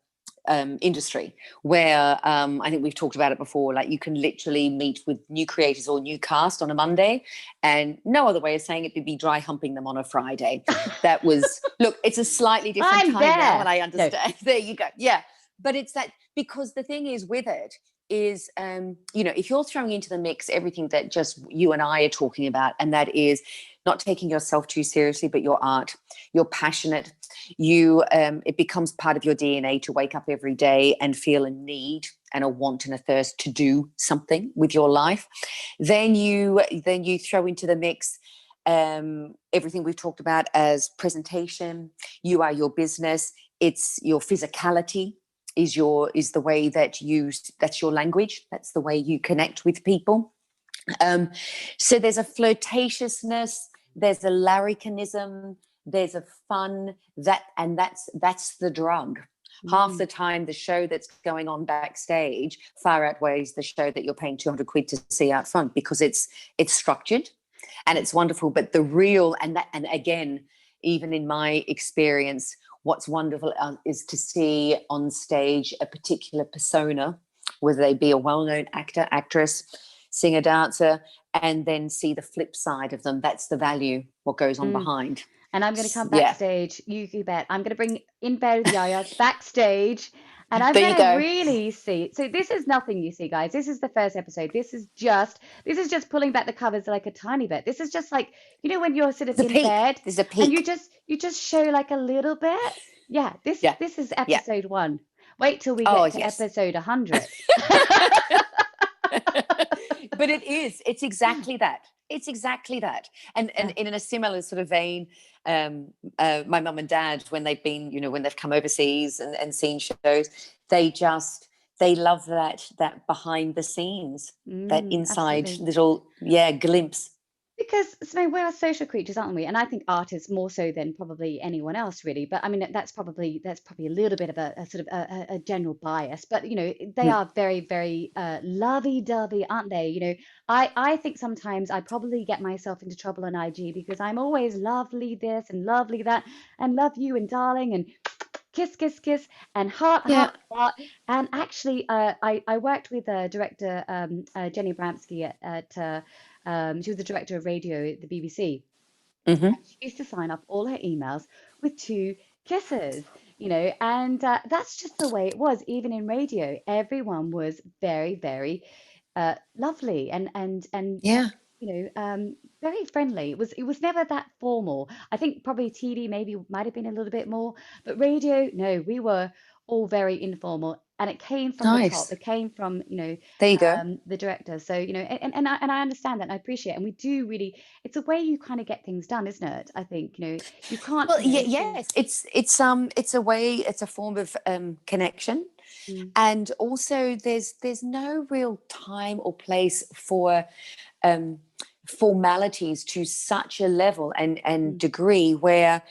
industry, where I think we've talked about it before, like you can literally meet with new creators or new cast on a Monday, and no other way of saying it would be dry humping them on a Friday. That was, look, it's a slightly different time now, and I understand. No. There you go. Yeah. But it's that, because the thing is with it is, you know, if you're throwing into the mix everything that just you and I are talking about, and that is not taking yourself too seriously, but your art, you're passionate, it becomes part of your DNA to wake up every day and feel a need and a want and a thirst to do something with your life. Then you throw into the mix everything we've talked about as presentation. You are your business. It's your physicality. Is the way that that's your language, that's the way you connect with people. So there's a flirtatiousness, there's a larrikinism, there's a fun, that's the drug. Half the time the show that's going on backstage far outweighs the show that you're paying 200 quid to see out front, because it's structured and it's wonderful. But the real, and again, even in my experience, what's wonderful is to see on stage a particular persona, whether they be a well-known actor, actress, singer, dancer, and then see the flip side of them. That's the value, what goes on behind. And I'm going to come backstage. You bet. I'm going to bring In Bed With YAYA backstage. And I'm going to really see. So this is nothing, you see, guys. This is the first episode. This is just pulling back the covers like a tiny bit. This is just like, you know, when you're sort of in bed, there's a peek, and you just show like a little bit. Yeah. This is episode 1. Wait till we get to episode 100. But it's exactly that. It's exactly that. And in a similar sort of vein, my mum and dad, when they've been, you know, when they've come overseas and seen shows, they love that behind the scenes, that inside little glimpse. Because Simone, we're social creatures, aren't we? And I think artists more so than probably anyone else, really. But I mean, that's probably a little bit of a sort of a general bias. But they Mm. are very, very lovey-dovey, aren't they? I think sometimes I probably get myself into trouble on IG because I'm always lovely this and lovely that and love you and darling and kiss, kiss, kiss, and heart, Yeah. heart, heart. And actually, I worked with director Jenny Abramsky she was the director of radio at the BBC. Hmm. And she used to sign up all her emails with two kisses, and that's just the way it was. Even in radio, everyone was very, very lovely and Yeah. very friendly. It was never that formal. I think probably TV maybe might have been a little bit more, but radio, no, we were all very informal, and it came from the top. Nice. It came from There you go. the director. So and I understand that, and I appreciate it. And we do really. It's a way you kind of get things done, isn't it? I think you can't Well, yeah, things. yes, it's a way, it's a form of connection, Mm, and also there's no real time or place for um, formalities to such a level and mm, degree where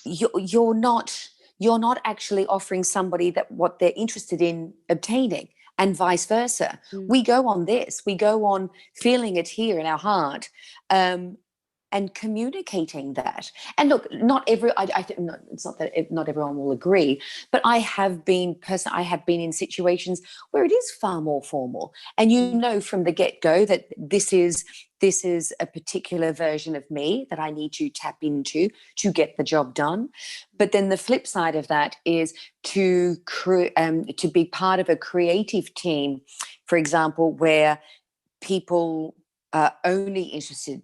you're not actually offering somebody that what they're interested in obtaining, and vice versa. mm, We go on this, we go on feeling it here in our heart, um, and communicating that. And look, not every I think not, it's not that not everyone will agree, but I have been in situations where it is far more formal, and you mm, know from the get-go that this is a particular version of me that I need to tap into to get the job done. But then the flip side of that is to be part of a creative team, for example, where people are only interested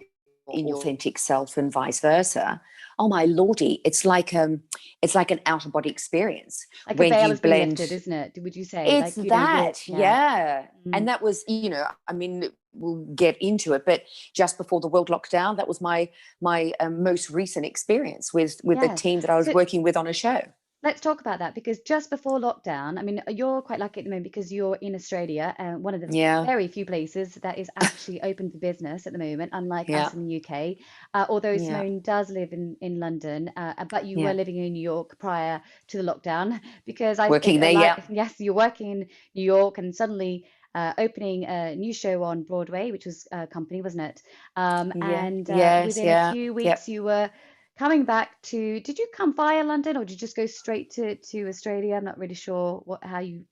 in your authentic self and vice versa. Oh my lordy, it's like an out of body experience like a when veil you has been lifted, blend. isn't it? Would you say It's like you're that, yeah. yeah. Mm, And that was, I mean, we'll get into it, but just before the world locked down, that was my most recent experience with the yes. team that I was So working with on a show. let's talk about that because just before lockdown, I mean, you're quite lucky at the moment because you're in Australia, one of the Yeah, very few places that is actually open for business at the moment, unlike yeah, us in the UK. Although yeah, Simone does live in London, but you were yeah. living in New York prior to the lockdown, because I think Working there, yeah. yes, you're working in New York and suddenly opening a new show on Broadway, which was Company, wasn't it? Yeah, And yes, within a yeah, few yep. weeks, you were coming back to, did you come via London or did you just go straight to Australia? I'm not really sure how you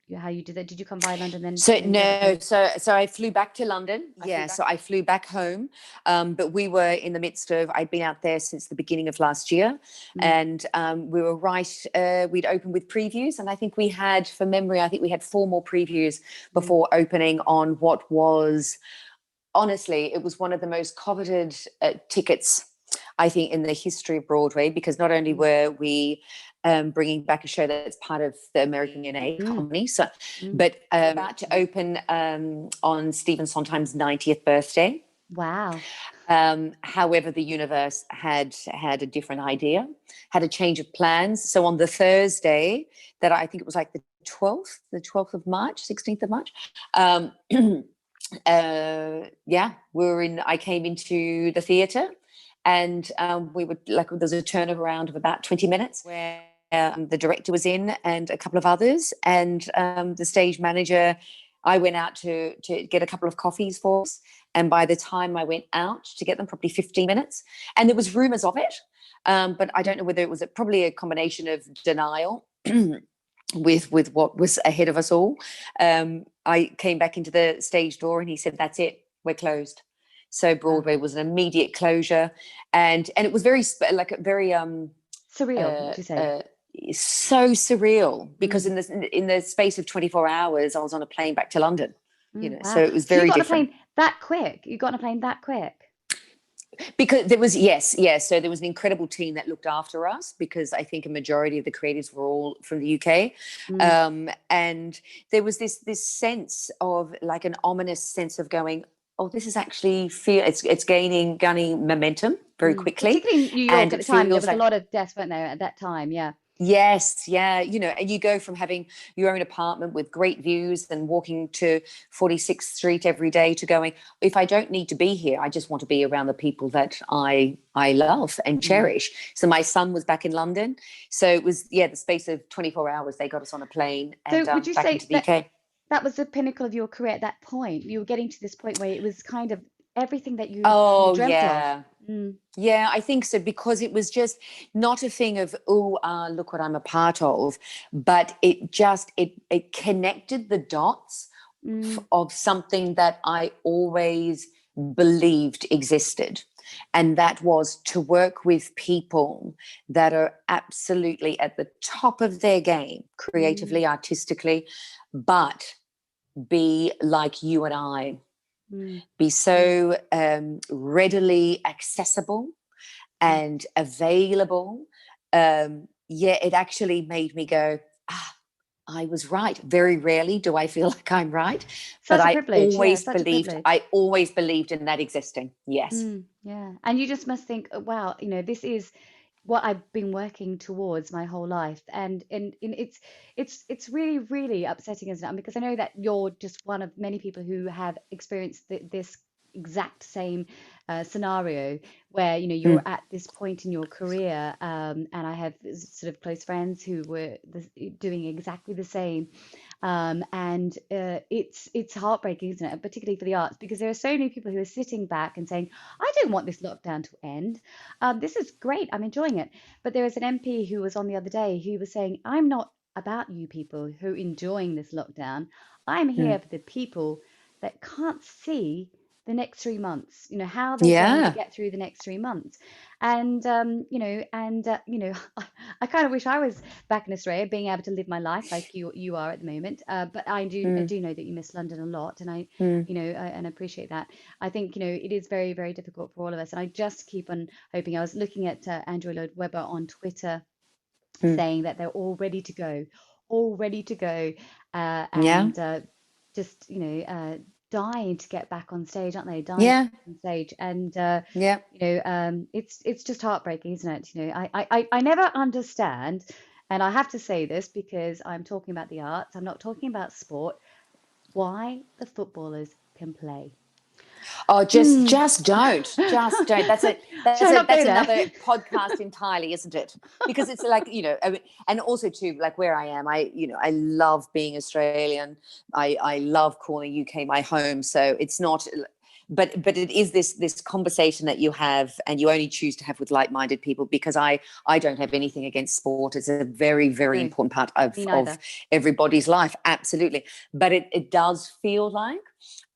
did that. Did you come via London So then go back no, home? so I flew back to London. Yeah, so I flew back home, but we were in the midst of. I'd been out there since the beginning of last year, Mm, and we were right. We'd opened with previews, and I think we had, from memory, I think we had four more previews mm, before opening on what was, honestly, it was one of the most coveted tickets, I think, in the history of Broadway, because not only mm, were we bringing back a show that's part of the American A mm, company, so, mm. but about to open on Stephen Sondheim's 90th birthday. Wow. However, the universe had a different idea, had a change of plans. So on the Thursday, that I think it was like the 12th of March, 16th of March. Yeah, I came into the theatre, and we were like, there was a turnaround of about 20 minutes where the director was in and a couple of others, and the stage manager. I went out to get a couple of coffees for us, and by the time I went out to get them, probably 15 minutes, and there was rumours of it, but I don't know whether it was probably a combination of denial with what was ahead of us all. I came back into the stage door and he said, "That's it, we're closed." So Wow. Broadway was an immediate closure, and it was very very Surreal, uh, would you say? uh, so surreal, because Mm, in the space of 24 hours I was on a plane back to London. So wow. it was So you very got on a different. plane that quick? You got on a plane that quick? Because there was, yes, so there was an incredible team that looked after us, because I think a majority of the creatives were all from the UK, Mm, and there was this sense of, like, an ominous sense of going, oh, this is actually it's gaining momentum very quickly, Particularly in New York and at it the time, there feels was a like, lot of deaths, weren't there, at that time? Yeah. Yes, yeah, and you go from having your own apartment with great views and walking to 46th Street every day to going, if I don't need to be here, I just want to be around the people that I love and cherish. So my son was back in London. So it was, the space of 24 hours, they got us on a plane and So would you back say into the UK. that was the pinnacle of your career at that point? You were getting to this point where it was kind of everything that you Oh, dreamt of. yeah. Mm, Yeah, I think so, because it was just not a thing of, look what I'm a part of, but it connected the dots mm, of something that I always believed existed. And that was to work with people that are absolutely at the top of their game, mm, creatively, artistically, but be like you and I, mm, be so readily accessible yeah. and available. It actually made me go, I was right. Very rarely do I feel like I'm right, but Such a privilege. Yeah, such a privilege. I always believed in that existing. Yes. Yeah. And you just must think, "Oh, wow, this is what I've been working towards my whole life." And it's really, really upsetting, isn't it? Because I know that you're just one of many people who have experienced this exact same scenario where you're Mm. at this point in your career, and I have sort of close friends who were doing exactly the same. And it's heartbreaking, isn't it? Particularly for the arts, because there are so many people who are sitting back and saying, "I don't want this lockdown to end. This is great. I'm enjoying it." But there was an MP who was on the other day who was saying, "I'm not about you people who are enjoying this lockdown. I'm here Mm. for the people that can't see the next 3 months, how they're going to Yeah. get through the next 3 months." And I kind of wish I was back in Australia, being able to live my life like you are at the moment. But I Mm. do know that you miss London a lot, and Mm. and appreciate that. I think it is very, very difficult for all of us, and I just keep on hoping. I was looking at Andrew Lloyd Webber on Twitter Mm. saying that they're all ready to go, Yeah. and just dying to get back on stage, aren't they? Dying to Yeah. get back on stage, and Yeah. it's just heartbreaking, isn't it? I never understand, and I have to say this because I'm talking about the arts. I'm not talking about sport. Why the footballers can play. Oh, Hmm. just don't. Shall I not go That's there? another podcast entirely, isn't it? Because it's like, I mean, and also too, like where I am, I love being Australian. I love calling UK my home. So it's not, but it is this conversation that you have, and you only choose to have with like-minded people, because I don't have anything against sport. It's a very, very No, important part of me neither. everybody's life. Absolutely. But it does feel like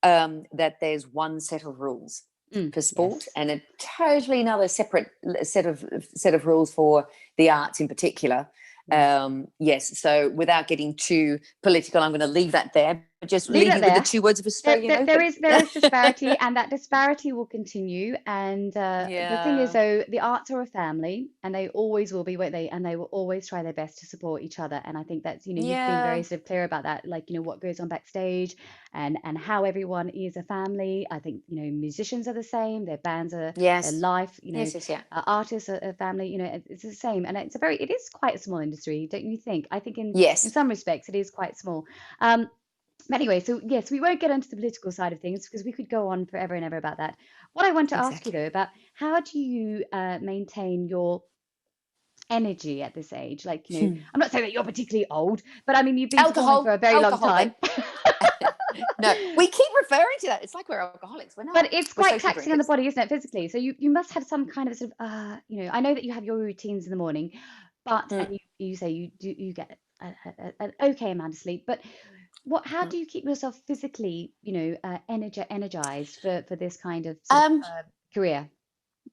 that there's one set of rules for sport Yes. and a totally another separate set of rules for the arts in particular. Yes. Yes, so without getting too political, I'm going to leave that there, but just Leave leave it you with the there. two words of Australian Open. There is disparity, and that disparity will continue. And the thing is, Yeah. though, the arts are a family, and they always will be, won't they? And they will always try their best to support each other. And I think that's, you've been very Yeah. sort of clear about that, like, what goes on backstage, and how everyone is a family. I think, musicians are the same, their bands are their Yes. life, Yes. Yes. Yeah. artists are a family, it's the same. And it is quite a small industry, don't you think? I think in Yes. some respects, it is quite small. Anyway, so yes, we won't get into the political side of things because we could go on forever and ever about that. What I want to ask you Exactly. though about how do you maintain your energy at this age? Like, Hmm. I'm not saying that you're particularly old, but I mean, you've been performing for Alcohol. a very long Alcohol, time. babe. No, we keep referring to that. It's like we're alcoholics. We're But not. it's We're quite social taxing on the drinkers. body, isn't it, physically? So you must have some kind of sort of, I know that you have your routines in the morning, but, Mm. and you say you get an okay amount of sleep, but how Mm. do you keep yourself physically, energized for this kind of sort of Um, career?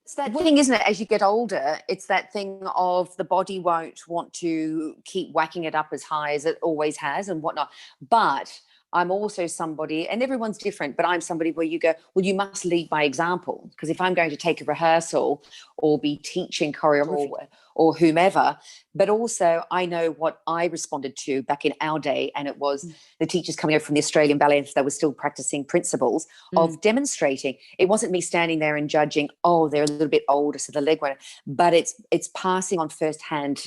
It's that thing, isn't it? As you get older, it's that thing of the body won't want to keep whacking it up as high as it always has and whatnot. But I'm also somebody, and everyone's different, but I'm somebody where you go, well, you must lead by example. Because if I'm going to take a rehearsal or be teaching choreography or whomever, but also I know what I responded to back in our day, and it was Mm, the teachers coming over from the Australian Ballet, if they were still practicing principles mm, of demonstrating. It wasn't me standing there and judging, oh, they're a little bit older, so the leg won't, but it's passing on firsthand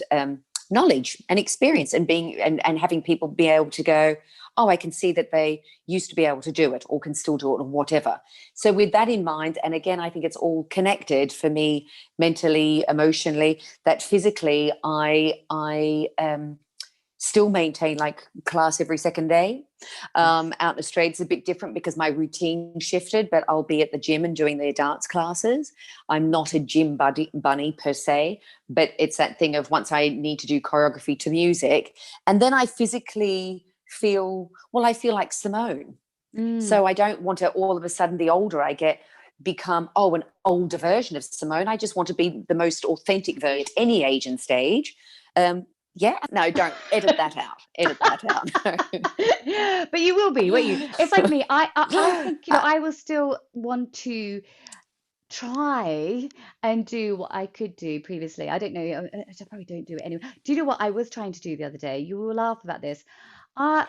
knowledge and experience, and being and having people be able to go, oh, I can see that they used to be able to do it or can still do it or whatever. So with that in mind, and again, I think it's all connected for me mentally, emotionally, that physically I still maintain like class every second day. Out in Australia, it's a bit different because my routine shifted, but I'll be at the gym and doing their dance classes. I'm not a gym bunny per se, but it's that thing of once I need to do choreography to music, and then I physically feel like Simone. So I don't want to all of a sudden, the older I get, become an older version of Simone. I just want to be the most authentic version at any age and stage. No, don't edit that out. Edit that out. No. But you will be, won't you? It's like me. I think, I will still want to try and do what I could do previously. I don't know. I probably don't do it anyway. Do you know what I was trying to do the other day? You will laugh about this. A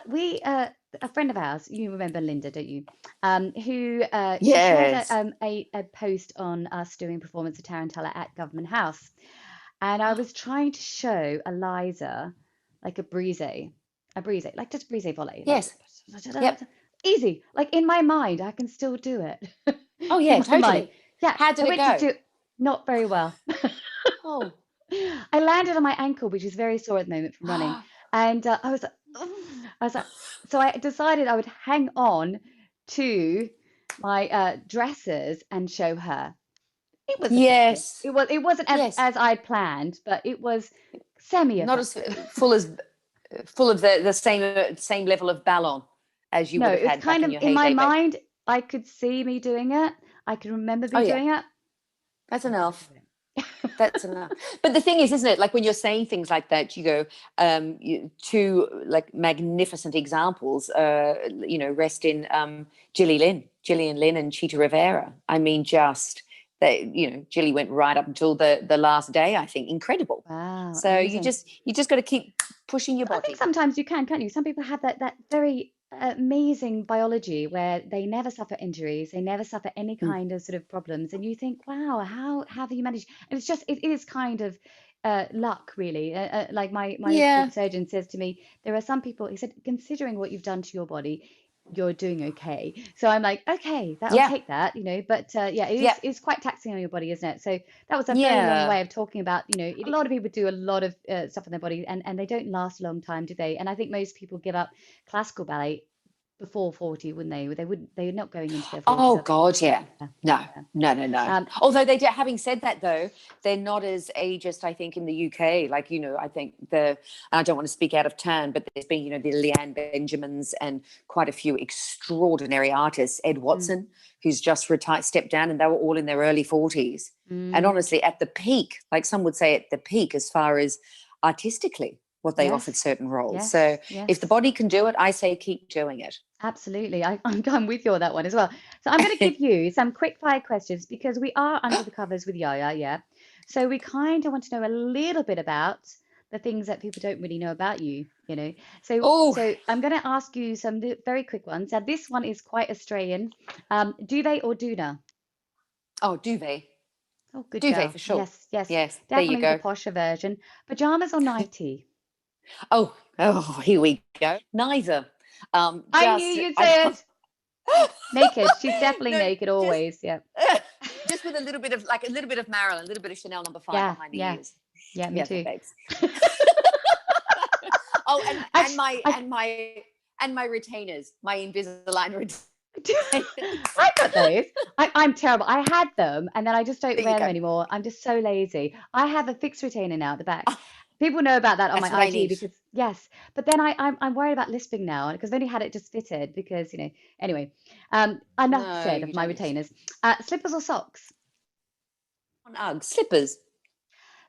friend of ours, you remember Linda, don't you? Who she shared Yes. A post on us doing performance of Tarantella at Government House. And I was trying to show Eliza like a brise, like just brise volley. Yes. Yep. Easy. Like in my mind, I can still do it. Oh yeah, In my mind. totally. Yeah. How did I it went go? to do not very well. Oh. I landed on my ankle, which is very sore at the moment from running. And I was like, so I decided I would hang on to my dresses and show her. It was effective. Yes. It wasn't Yes. as I'd planned, but it was Not as semi-effective. full of the same level of ballon as you No, would have it was had back kind in of your in my heyday, but mind, I could see me doing it. I could remember oh me yeah, doing it. that's I couldn't enough. do it. That's enough. But the thing is, isn't it, like when you're saying things like that, you go, two like magnificent examples, rest in Gillian Lynn and Chita Rivera. I mean, just that, Gilly went right up until the last day, I think. Incredible. Wow, So you amazing. just got to keep pushing your I think body. sometimes you can't you? Some people have that very amazing biology where they never suffer injuries, they never suffer any Mm. kind of sort of problems, and you think, wow, how have you managed? And it is kind of luck, really. Like my Yeah. orthopedic surgeon says to me, there are some people. He said, considering what you've done to your body, you're doing okay. So I'm like, okay, I'll Yeah. take that, But yeah, Yeah. it's quite taxing on your body, isn't it? So that was a very long Yeah. way of talking about, a lot of people do a lot of stuff in their body and they don't last a long time, do they? And I think most people give up classical ballet before 40, wouldn't they? They're not going into their 40s, Oh are they? God, yeah. Yeah, No, yeah. no. Although having said that though, they're not as ageist, I think, in the UK. Like, I think and I don't want to speak out of turn, but there's been, the Leanne Benjamins and quite a few extraordinary artists, Ed Mm, Watson, who's just retired, stepped down, and they were all in their early 40s. And mm, honestly, at the peak, like some would say at the peak, as far as artistically, what they offered yes, certain roles. yes, So if the yes. body can do it, I say keep doing it. Absolutely. I'm with you on that one as well. So I'm going to give you some quick fire questions because we are under the covers with Yaya, yeah. So we kind of want to know a little bit about the things that people don't really know about you. So Oh, so I'm going to ask you some very quick ones. Now this one is quite Australian. Duvet or doona? duvet. Oh, good Duvet girl. for sure. Yes, yes. Yes, there you Definitely the go. posher version. Pajamas or nightie? Oh, here we go. Neither. I knew Just you'd I say don't. it. Naked. She's definitely No, naked just always. Yeah. just with a little bit of Marilyn, a little bit of Chanel number 5 Yeah, behind the yeah. ears. Yeah, me Yeah, the too. babes. Oh, and Actually, my retainers, my Invisalign retainers. I got those. I'm terrible. I had them and then I just don't There you wear them go. anymore. I'm just so lazy. I have a fixed retainer now at the back. Oh, People know about that on that's what my I IG need. because yes, but then I'm worried about lisping now because I've only had it just fitted because anyway. Enough No, said of you my don't need to. retainers. Slippers or socks? On Uggs, slippers.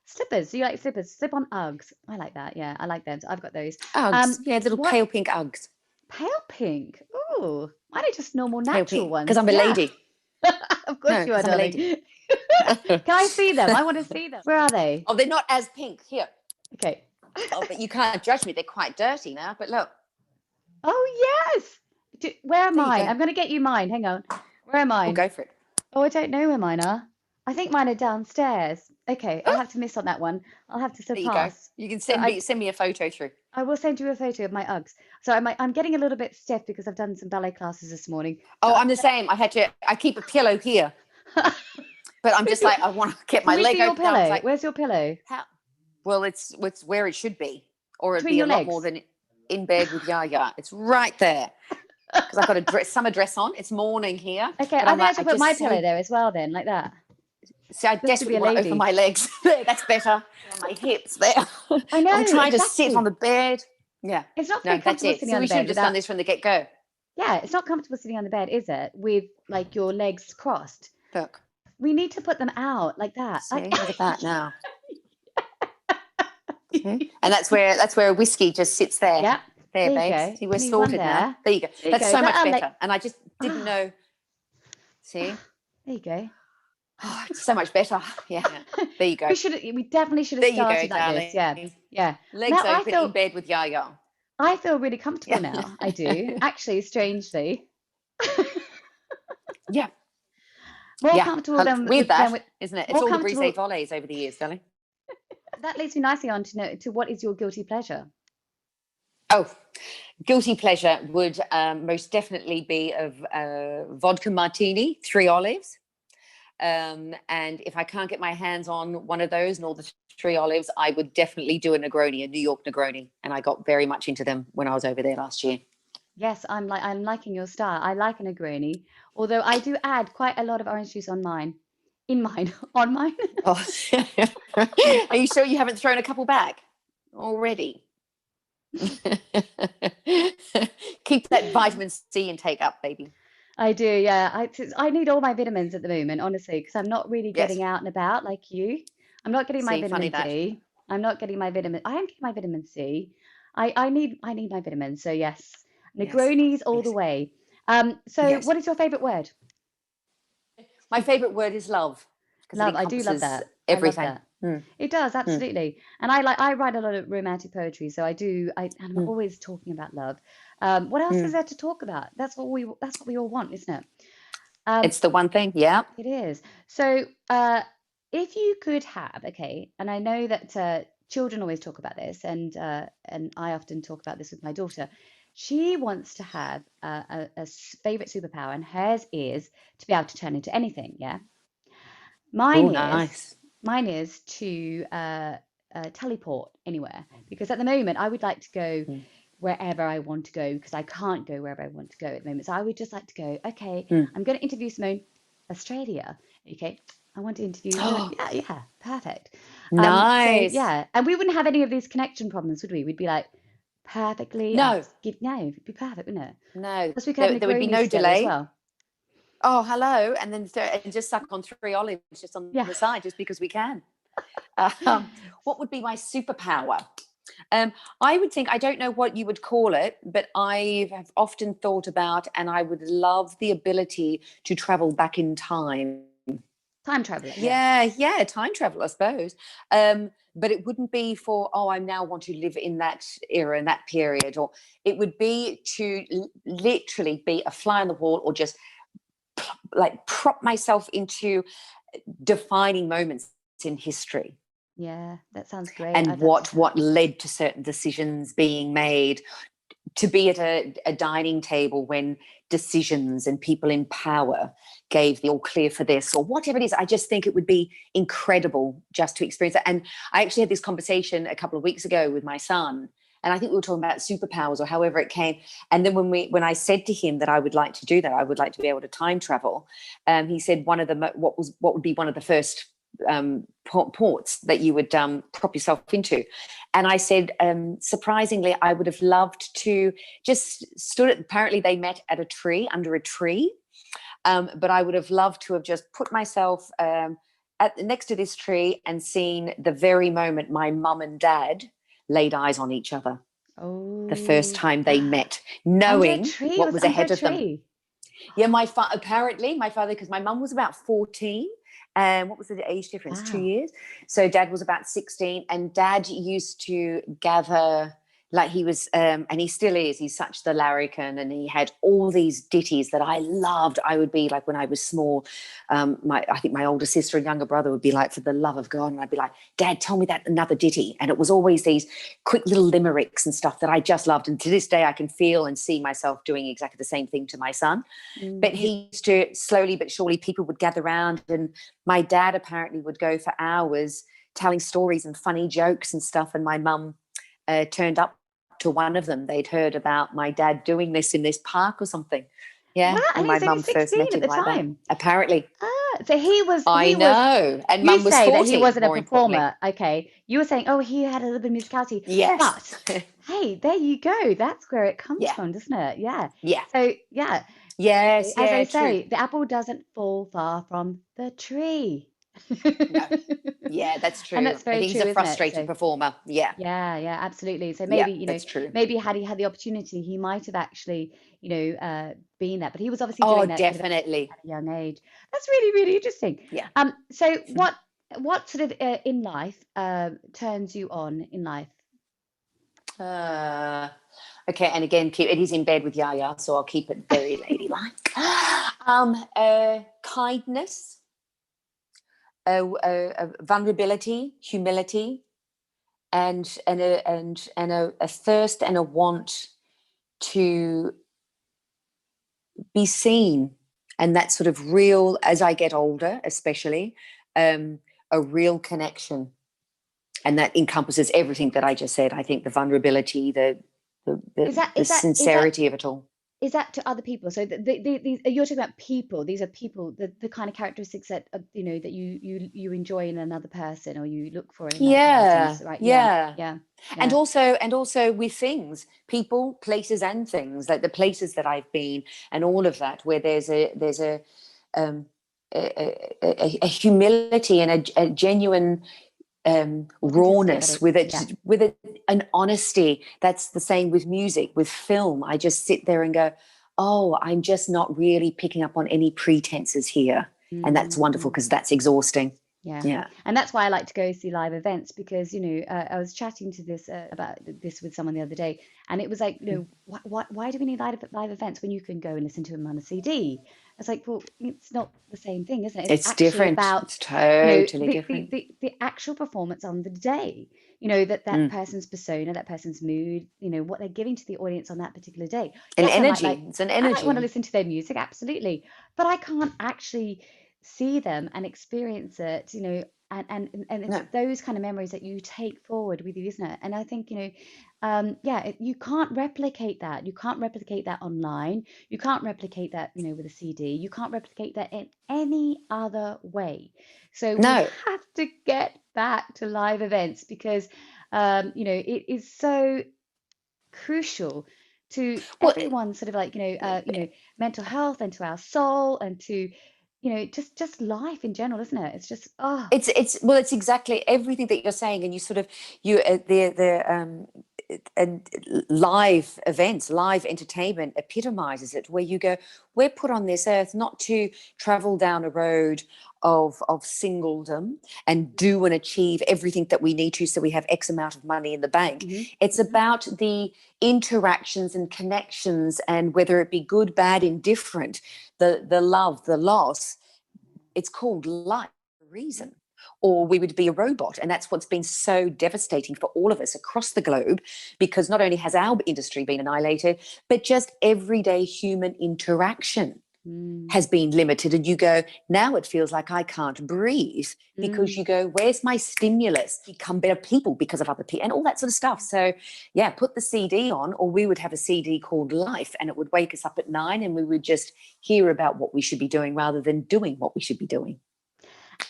Slippers. Do you like slippers? Slip on Uggs. I like that. Yeah, I like them. So I've got those. Uggs. Yeah, little What pale pink Uggs. pale pink? Ooh, mine are just normal Pale natural pink. Because ones. I'm a Yeah. lady. Of course No, you are, because I'm a darling. lady. Can I see them? I want to see them. Where are they? Oh, they're not as pink. Here. Okay. Oh, but you can't judge me. They're quite dirty now. But look, Oh, yes. Where are there you mine? go. I'm going to get you mine. Hang on. Where are Oh, mine? go for it. Oh, I don't know where mine are. I think mine are downstairs. Okay, I'll have to miss on that one. I'll have to There you go. surpass. You can So send me a photo through. I will send you a photo of my Uggs. So I'm getting a little bit stiff because I've done some ballet classes this morning. So Oh, I'm the same. I keep a pillow here, but I'm just like, I want to get Can my we see leg your open. I was pillow? like, Where's your pillow? how? Well, it's where it should be, or it'd Between be your a lot legs. more than In Bed with Yaya. It's right there because I've got a summer dress on. It's morning here. Okay, but I I'm may like, have to put my pillow there as well then, like that. See, I Just to be desperately a want to lady. open my legs. There, that's better. On my hips there. I know, I'm trying to exactly. sit on the bed. Yeah. It's not No, very that's comfortable it. sitting So on we the should bed have just done without. this from the get-go. Yeah, it's not comfortable sitting on the bed, is it? With like your legs crossed. Look. We need to put them out like that. See, look at that now. See? And that's where a whiskey just sits there. Yeah. There, There you babes. go. See, we're Need one sorted there. now. There you go. There you That's go. so much That, better. like- And I just didn't know. See? There you go. Oh, it's so much better. Yeah. There you go. We definitely should have There you go, started like darling. this. Yeah. Yeah. Legs Now open in bed with Yaya. I feel really comfortable Yeah. now. I do. Actually, strangely. Yeah. More comfortable than Weird than that, isn't it? It's more all the comfortable. brise volleys over the years, darling. That leads me nicely on to what is your guilty pleasure? Oh, guilty pleasure would most definitely be of vodka martini, 3 olives. And if I can't get my hands on one of those and all the 3 olives, I would definitely do a Negroni, a New York Negroni. And I got very much into them when I was over there last year. Yes, I'm liking your style. I like a Negroni, although I do add quite a lot of orange juice on mine. On mine. Oh. Are you sure you haven't thrown a couple back already? Keep that vitamin C intake up, baby. I do, yeah. I need all my vitamins at the moment, honestly, because I'm not really getting out and about like you. I'm not getting my vitamin D. I'm not getting my vitamin. I am getting my vitamin C. I need my vitamins. So yes, Negronis all the way. So what is your favorite word? My favorite word is love. Love. I do love that. Everything. I love that. It does, absolutely. And I write a lot of romantic poetry, so and I'm always talking about love. What else is there to talk about? That's what we all want, isn't it? It's the one thing, yeah. It is. So if you could have, okay, and I know that children always talk about this, and I often talk about this with my daughter. She wants to have a favorite superpower, and hers is to be able to turn into anything. Yeah. Mine is to teleport anywhere, because at the moment I would like to go wherever I want to go, because I can't go wherever I want to go at the moment. So I would just like to go, okay, I'm going to interview Simone, Australia. Okay, I want to interview her. Yeah, perfect. Nice. So, yeah, and we wouldn't have any of these connection problems, would we? We'd be like perfectly. No. No, it'd be perfect, wouldn't it? No. Plus we could have there would be no together delay. as well. Oh, hello. And then just suck on 3 olives just on the side, just because we can. What would be my superpower? I would think, I don't know what you would call it, but I have often thought about, and I would love the ability to travel back in time. Time travel. Yeah, time travel, I suppose. But it wouldn't be for, I now want to live in that era, in that period, or it would be to literally be a fly on the wall, or just like prop myself into defining moments in history. Yeah, that sounds great. And what led to certain decisions being made, to be at a dining table when decisions and people in power gave the all clear for this, or whatever it is. I just think it would be incredible just to experience that. And I actually had this conversation a couple of weeks ago with my son, and I think we were talking about superpowers or however it came. And then when I said to him that I would like to do that, I would like to be able to time travel. He said what would be one of the first ports that you would prop yourself into. And I said, surprisingly, I would have loved to just apparently they met at a tree, under a tree. But I would have loved to have just put myself next to this tree and seen the very moment my mum and dad laid eyes on each other. The first time they met, knowing what was ahead of them. Yeah, my father, because my mum was about 14. And what was the age difference? 2 years. So dad was about 16, and dad used to gather like he was, and he still is, he's such the larrikin, and he had all these ditties that I loved. I would be like, when I was small, I think my older sister and younger brother would be like, for the love of God, and I'd be like, Dad, tell me that another ditty. And it was always these quick little limericks and stuff that I just loved, and to this day I can feel and see myself doing exactly the same thing to my son. But he used to, slowly but surely, people would gather around, and my dad apparently would go for hours telling stories and funny jokes and stuff, and my mum turned up to one of them. They'd heard about my dad doing this in this park or something. Yeah. Wow, and And he my was only mum first 16 met at him the like that. time. Apparently. So he was, I know. And you mum was say that 40, he wasn't a more importantly. performer. Okay. You were saying, oh, he had a little bit of musicality. Yes. But hey, there you go. That's where it comes Yeah. from, doesn't it? Yeah. Yeah. So yeah, Yes. as Yeah. they True. say, the apple doesn't fall far from the tree. No. Yeah, that's And true. that's very He's true, a isn't it? frustrated So performer. Yeah. yeah, absolutely. So Yeah, maybe, that's true. maybe had he had the opportunity, he might have actually, been that. But he was obviously Oh, doing that sort of definitely. at a young age. That's really, really interesting. Yeah. So what sort of in life turns you on in life? Okay, and again, it is In Bed with YAYA, so I'll keep it very ladylike. Kindness, vulnerability, humility, and a thirst and a want to be seen, and that sort of real, as I get older, especially, a real connection, and that encompasses everything that I just said. I think the vulnerability, Is that the is that is that sincerity of it all. is that to other people? So these you're talking about people. These are people, the kind of characteristics that that you enjoy in another person, or you look for in another person, Yeah, right? Yeah, yeah. yeah, And yeah. also with things, people, places, and things, like the places that I've been, and all of that, where there's um, a humility and a genuine Authenticity about rawness it. with it, Yeah. an honesty. That's the same with music, with film. I just sit there and go, oh, I'm just not really picking up on any pretenses here, and that's wonderful, Mm. because that's exhausting. Yeah. Yeah. And that's why I like to go see live events, because, I was chatting to this about this with someone the other day, and it was like, why do we need live events when you can go and listen to them on a CD? I was like, well, it's not the same thing, isn't it? It's It's actually different. about, It's totally different. the actual performance on the day, that Mm. person's persona, that person's mood, what they're giving to the audience on that particular day. An Yes, energy. It's an I might want to energy. listen to their music, absolutely, but I can't actually see them and experience it, and it's No, those kind of memories that you take forward with you, isn't it? And I think, you can't replicate that. You can't replicate that online. You can't replicate that, with a CD. You can't replicate that in any other way. So we no. have to get back to live events, because, it is so crucial to Well, everyone's sort of like, mental health, and to our soul, and to, just life in general, isn't it? It's just, oh, it's exactly everything that you're saying, and you sort of you and live events, live entertainment epitomizes it. Where you go, we're put on this earth not to travel down a road of singledom and do and achieve everything that we need to, so we have X amount of money in the bank. It's about the interactions and connections, and whether it be good, bad, indifferent, the love, the loss. It's called life for a reason, or we would be a robot. And that's what's been so devastating for all of us across the globe, because not only has our industry been annihilated, but just everyday human interaction mm, has been limited. And you go, now it feels like I can't breathe, because mm. you go, where's my stimulus? Become better people because of other people, and all that sort of stuff. So yeah, put the CD on, or we would have a CD called Life, and it would wake us up at 9, and we would just hear about what we should be doing rather than doing what we should be doing.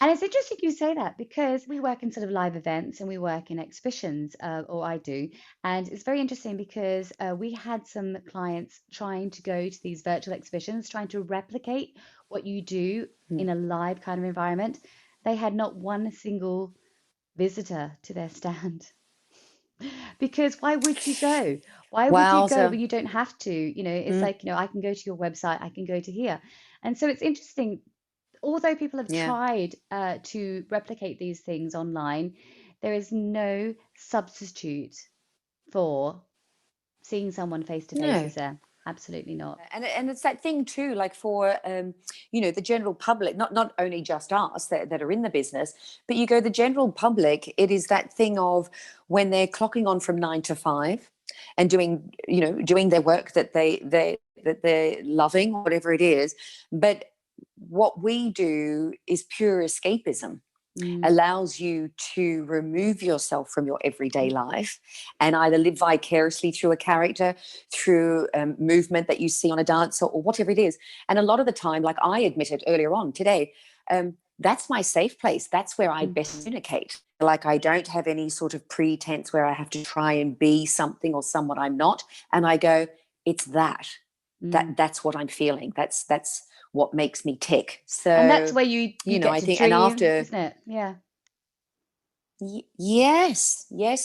And it's interesting you say that, because we work in sort of live events, and we work in exhibitions, or I do. And it's very interesting, because we had some clients trying to go to these virtual exhibitions, trying to replicate what you do Mm. in a live kind of environment. They had not one single visitor to their stand. Because why would you go? Why would you go Wowza. when you don't have to? It's Mm. like, I can go to your website, I can go to here. And so it's interesting, although people have Yeah. tried to replicate these things online, there is no substitute for Seeing someone face to face, No. is there? Absolutely not. And it's that thing too, like for the general public, not only just us that are in the business, but you go the general public. It is that thing of when they're clocking on from 9 to 5 and doing their work that they're loving, whatever it is. But what we do is pure escapism. Allows you to remove yourself from your everyday life and either live vicariously through a character, through movement that you see on a dancer or whatever it is. And a lot of the time, like I admitted earlier on today, that's my safe place. That's where I best communicate. Like I don't have any sort of pretense where I have to try and be something or someone I'm not. And I go, it's that's what I'm feeling. That's what makes me tick. So, and that's where you get I to think, dream, and after, isn't it? Yeah. Yes. Yeah.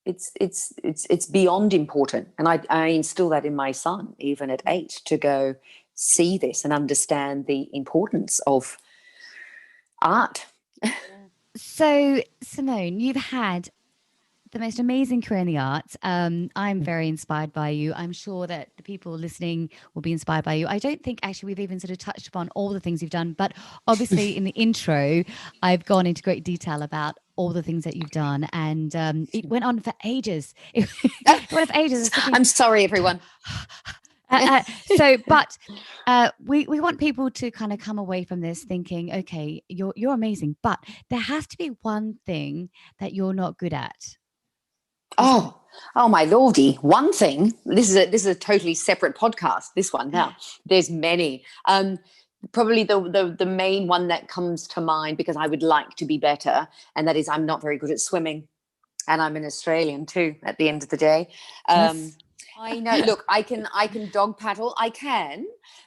It's beyond important, and I instill that in my son, even at 8, to go see this and understand the importance of art. So, Simone, you've had the most amazing career in the arts. I'm very inspired by you. I'm sure that the people listening will be inspired by you. I don't think actually we've even sort of touched upon all the things you've done, but obviously in the intro, I've gone into great detail about all the things that you've done, and it went on for ages. It went on for ages. I'm sorry, everyone. But we want people to kind of come away from this thinking, okay, you're amazing, but there has to be one thing that you're not good at. Oh my lordy. One thing, this is a totally separate podcast, this one. Now there's many. Probably the main one that comes to mind, because I would like to be better, and that is I'm not very good at swimming, and I'm an Australian too at the end of the day. Yes. I know. Look, I can dog paddle. I can,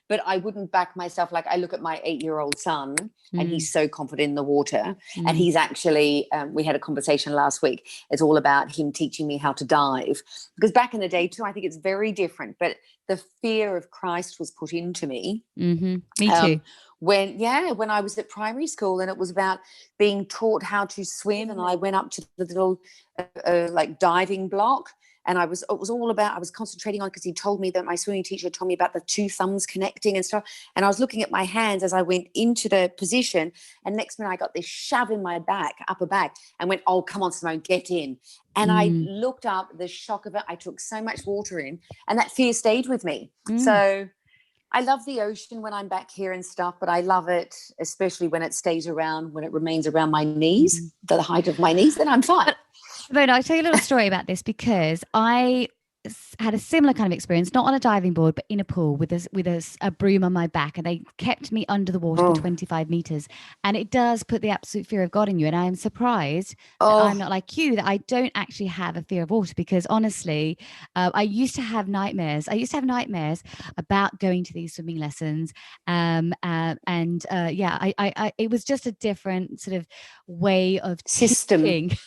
but I wouldn't back myself. Like I look at my 8-year-old son, and he's so confident in the water. And he's actually, we had a conversation last week. It's all about him teaching me how to dive, because back in the day too, I think it's very different. But the fear of Christ was put into me. Me too. When I was at primary school, and it was about being taught how to swim, and I went up to the little like diving block. And it was all about, I was concentrating on, because he told me that my swimming teacher told me about the 2 thumbs connecting and stuff. And I was looking at my hands as I went into the position. And next minute I got this shove in my upper back, and went, oh, come on, Simone, get in. And I looked up, the shock of it. I took so much water in, and that fear stayed with me. So I love the ocean when I'm back here and stuff, but I love it, especially when it remains around my knees, the height of my knees, then I'm fine. But I'll tell you a little story about this, because I had a similar kind of experience, not on a diving board, but in a pool with a broom on my back, and they kept me under the water for 25 meters. And it does put the absolute fear of God in you. And I am surprised that I'm not like you, that I don't actually have a fear of water, because honestly, I used to have nightmares. About going to these swimming lessons. It was just a different sort of way of system. teaching.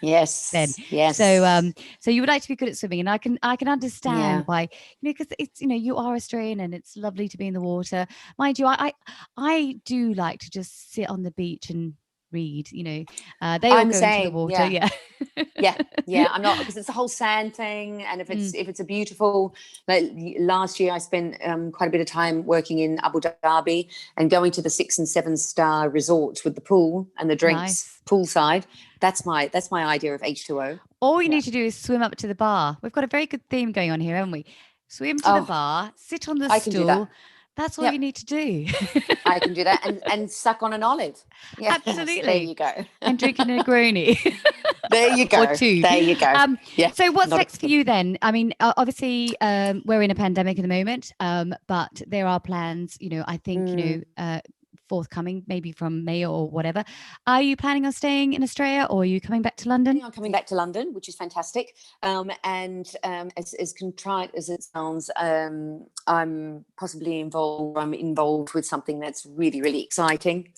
Yes. Yes. So you would like to be good at swimming, and I can understand why, because it's, you are Australian, and it's lovely to be in the water. Mind you, I do like to just sit on the beach and read. They all go into the water. Yeah. I'm not, because it's the whole sand thing, and if it's a beautiful, like last year I spent quite a bit of time working in Abu Dhabi and going to the 6 and 7 star resorts with the pool and the drinks poolside. That's my idea of H2O. All you need to do is swim up to the bar. We've got a very good theme going on here, haven't we? Swim to the bar, sit on the stool. Can do that. That's all you need to do. I can do that, and suck on an olive. Yeah, absolutely. There you go. And drink a Negroni. There you go. Or 2. There you go. So what's next for you then? I mean, obviously, we're in a pandemic at the moment, but there are plans. I think forthcoming, maybe from May or whatever. Are you planning on staying in Australia, or are you coming back to London? I'm coming back to London, which is fantastic. As contrite as it sounds, I'm possibly involved with something that's really, really exciting,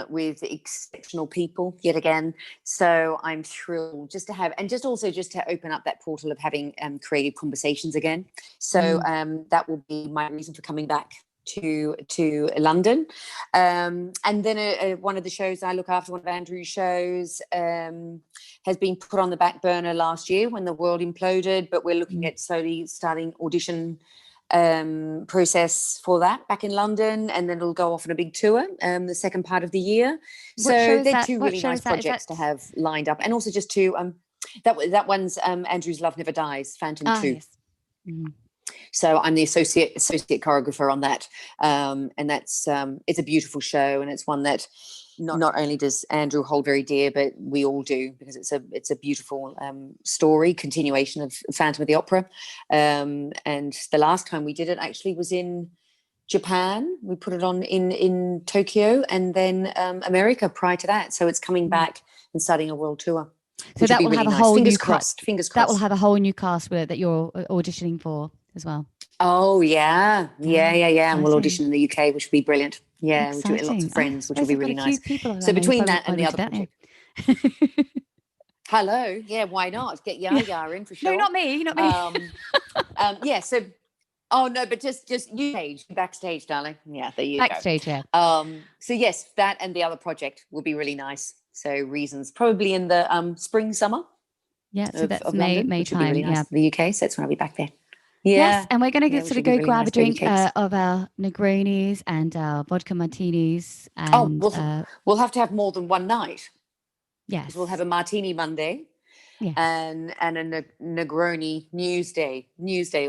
with exceptional people yet again. So I'm thrilled just to have, and just to open up that portal of having creative conversations again. So that will be my reason for coming back. to London, and then one of the shows I look after, one of Andrew's shows, has been put on the back burner last year when the world imploded, but we're looking at slowly starting audition process for that back in London, and then it'll go off on a big tour the second part of the year. So they're two really nice projects to have lined up, and also just to that one's Andrew's Love Never Dies, Phantom 2. Yes. Mm-hmm. So I'm the associate choreographer on that, and that's it's a beautiful show, and it's one that not only does Andrew hold very dear, but we all do, because it's a beautiful story, continuation of Phantom of the Opera. And the last time we did it actually was in Japan. We put it on in Tokyo, and then America prior to that. So it's coming back and starting a world tour. So that will have a whole new cast. Fingers crossed. That will have a whole new cast with it that you're auditioning for as well. Oh yeah. And we'll audition in the UK, which will be brilliant. Yeah, we'll do it with lots of friends, which will be really nice. So between that and the other project. Hello, yeah, why not? Get YAYA in for sure. No, not me. Yeah, so but just you backstage, darling. Yeah, there you backstage, go. Yeah. So yes, that and the other project will be really nice. So Reasons, probably in the spring, summer. Yeah, so that's May time. Really nice. The UK, so that's when I'll be back there. Yeah. Yes, and we're going to sort of go really grab a drink of our Negronis and our vodka martinis. And, we'll have to have more than one night. Yes. We'll have a martini Monday. Yes. And a Negroni Newsday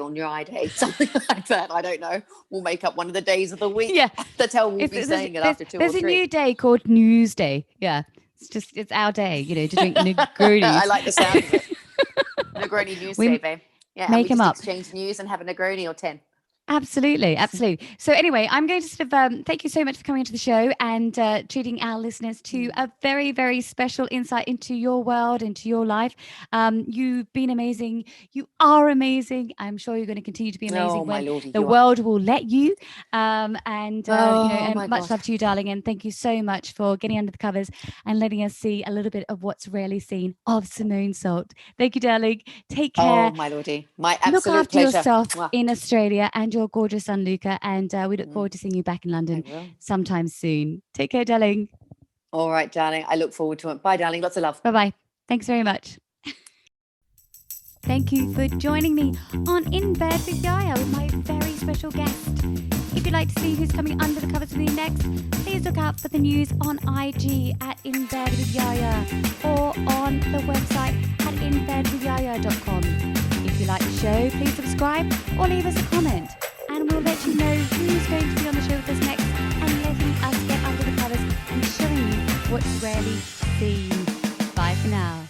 or New Day, something like that. I don't know. We'll make up one of the days of the week. Yeah. That's how we'll be saying it after 2 or 3. There's a new day called Newsday. Yeah. It's our day, to drink Negronis. I like the sound of it. Negroni Newsday, babe. Yeah, make them up. Exchange news and have a Negroni or 10. Absolutely. So anyway, I'm going to sort of thank you so much for coming into the show and treating our listeners to a very, very special insight into your world, into your life. You've been amazing. You are amazing. I'm sure you're going to continue to be amazing when the world will let you. And much love to you, darling. And thank you so much for getting under the covers and letting us see a little bit of what's rarely seen of Simone Sault. Thank you, darling. Take care. Oh, my lordy. My absolute pleasure. Look after yourself in Australia and your gorgeous son Luca, and we look forward to seeing you back in London sometime soon. Take care, darling. All right, darling. I look forward to it. Bye, darling. Lots of love. Bye-bye. Thanks very much. Thank you for joining me on In Bed with YAYA with my very special guest. If you'd like to see who's coming under the covers with me next, please look out for the news on IG at In Bed with YAYA or on the website at inbedwithyaya.com. If you like the show, please subscribe or leave us a comment, and we'll let you know who's going to be on the show with us next and letting us get under the covers and showing you what's rarely seen. Bye for now.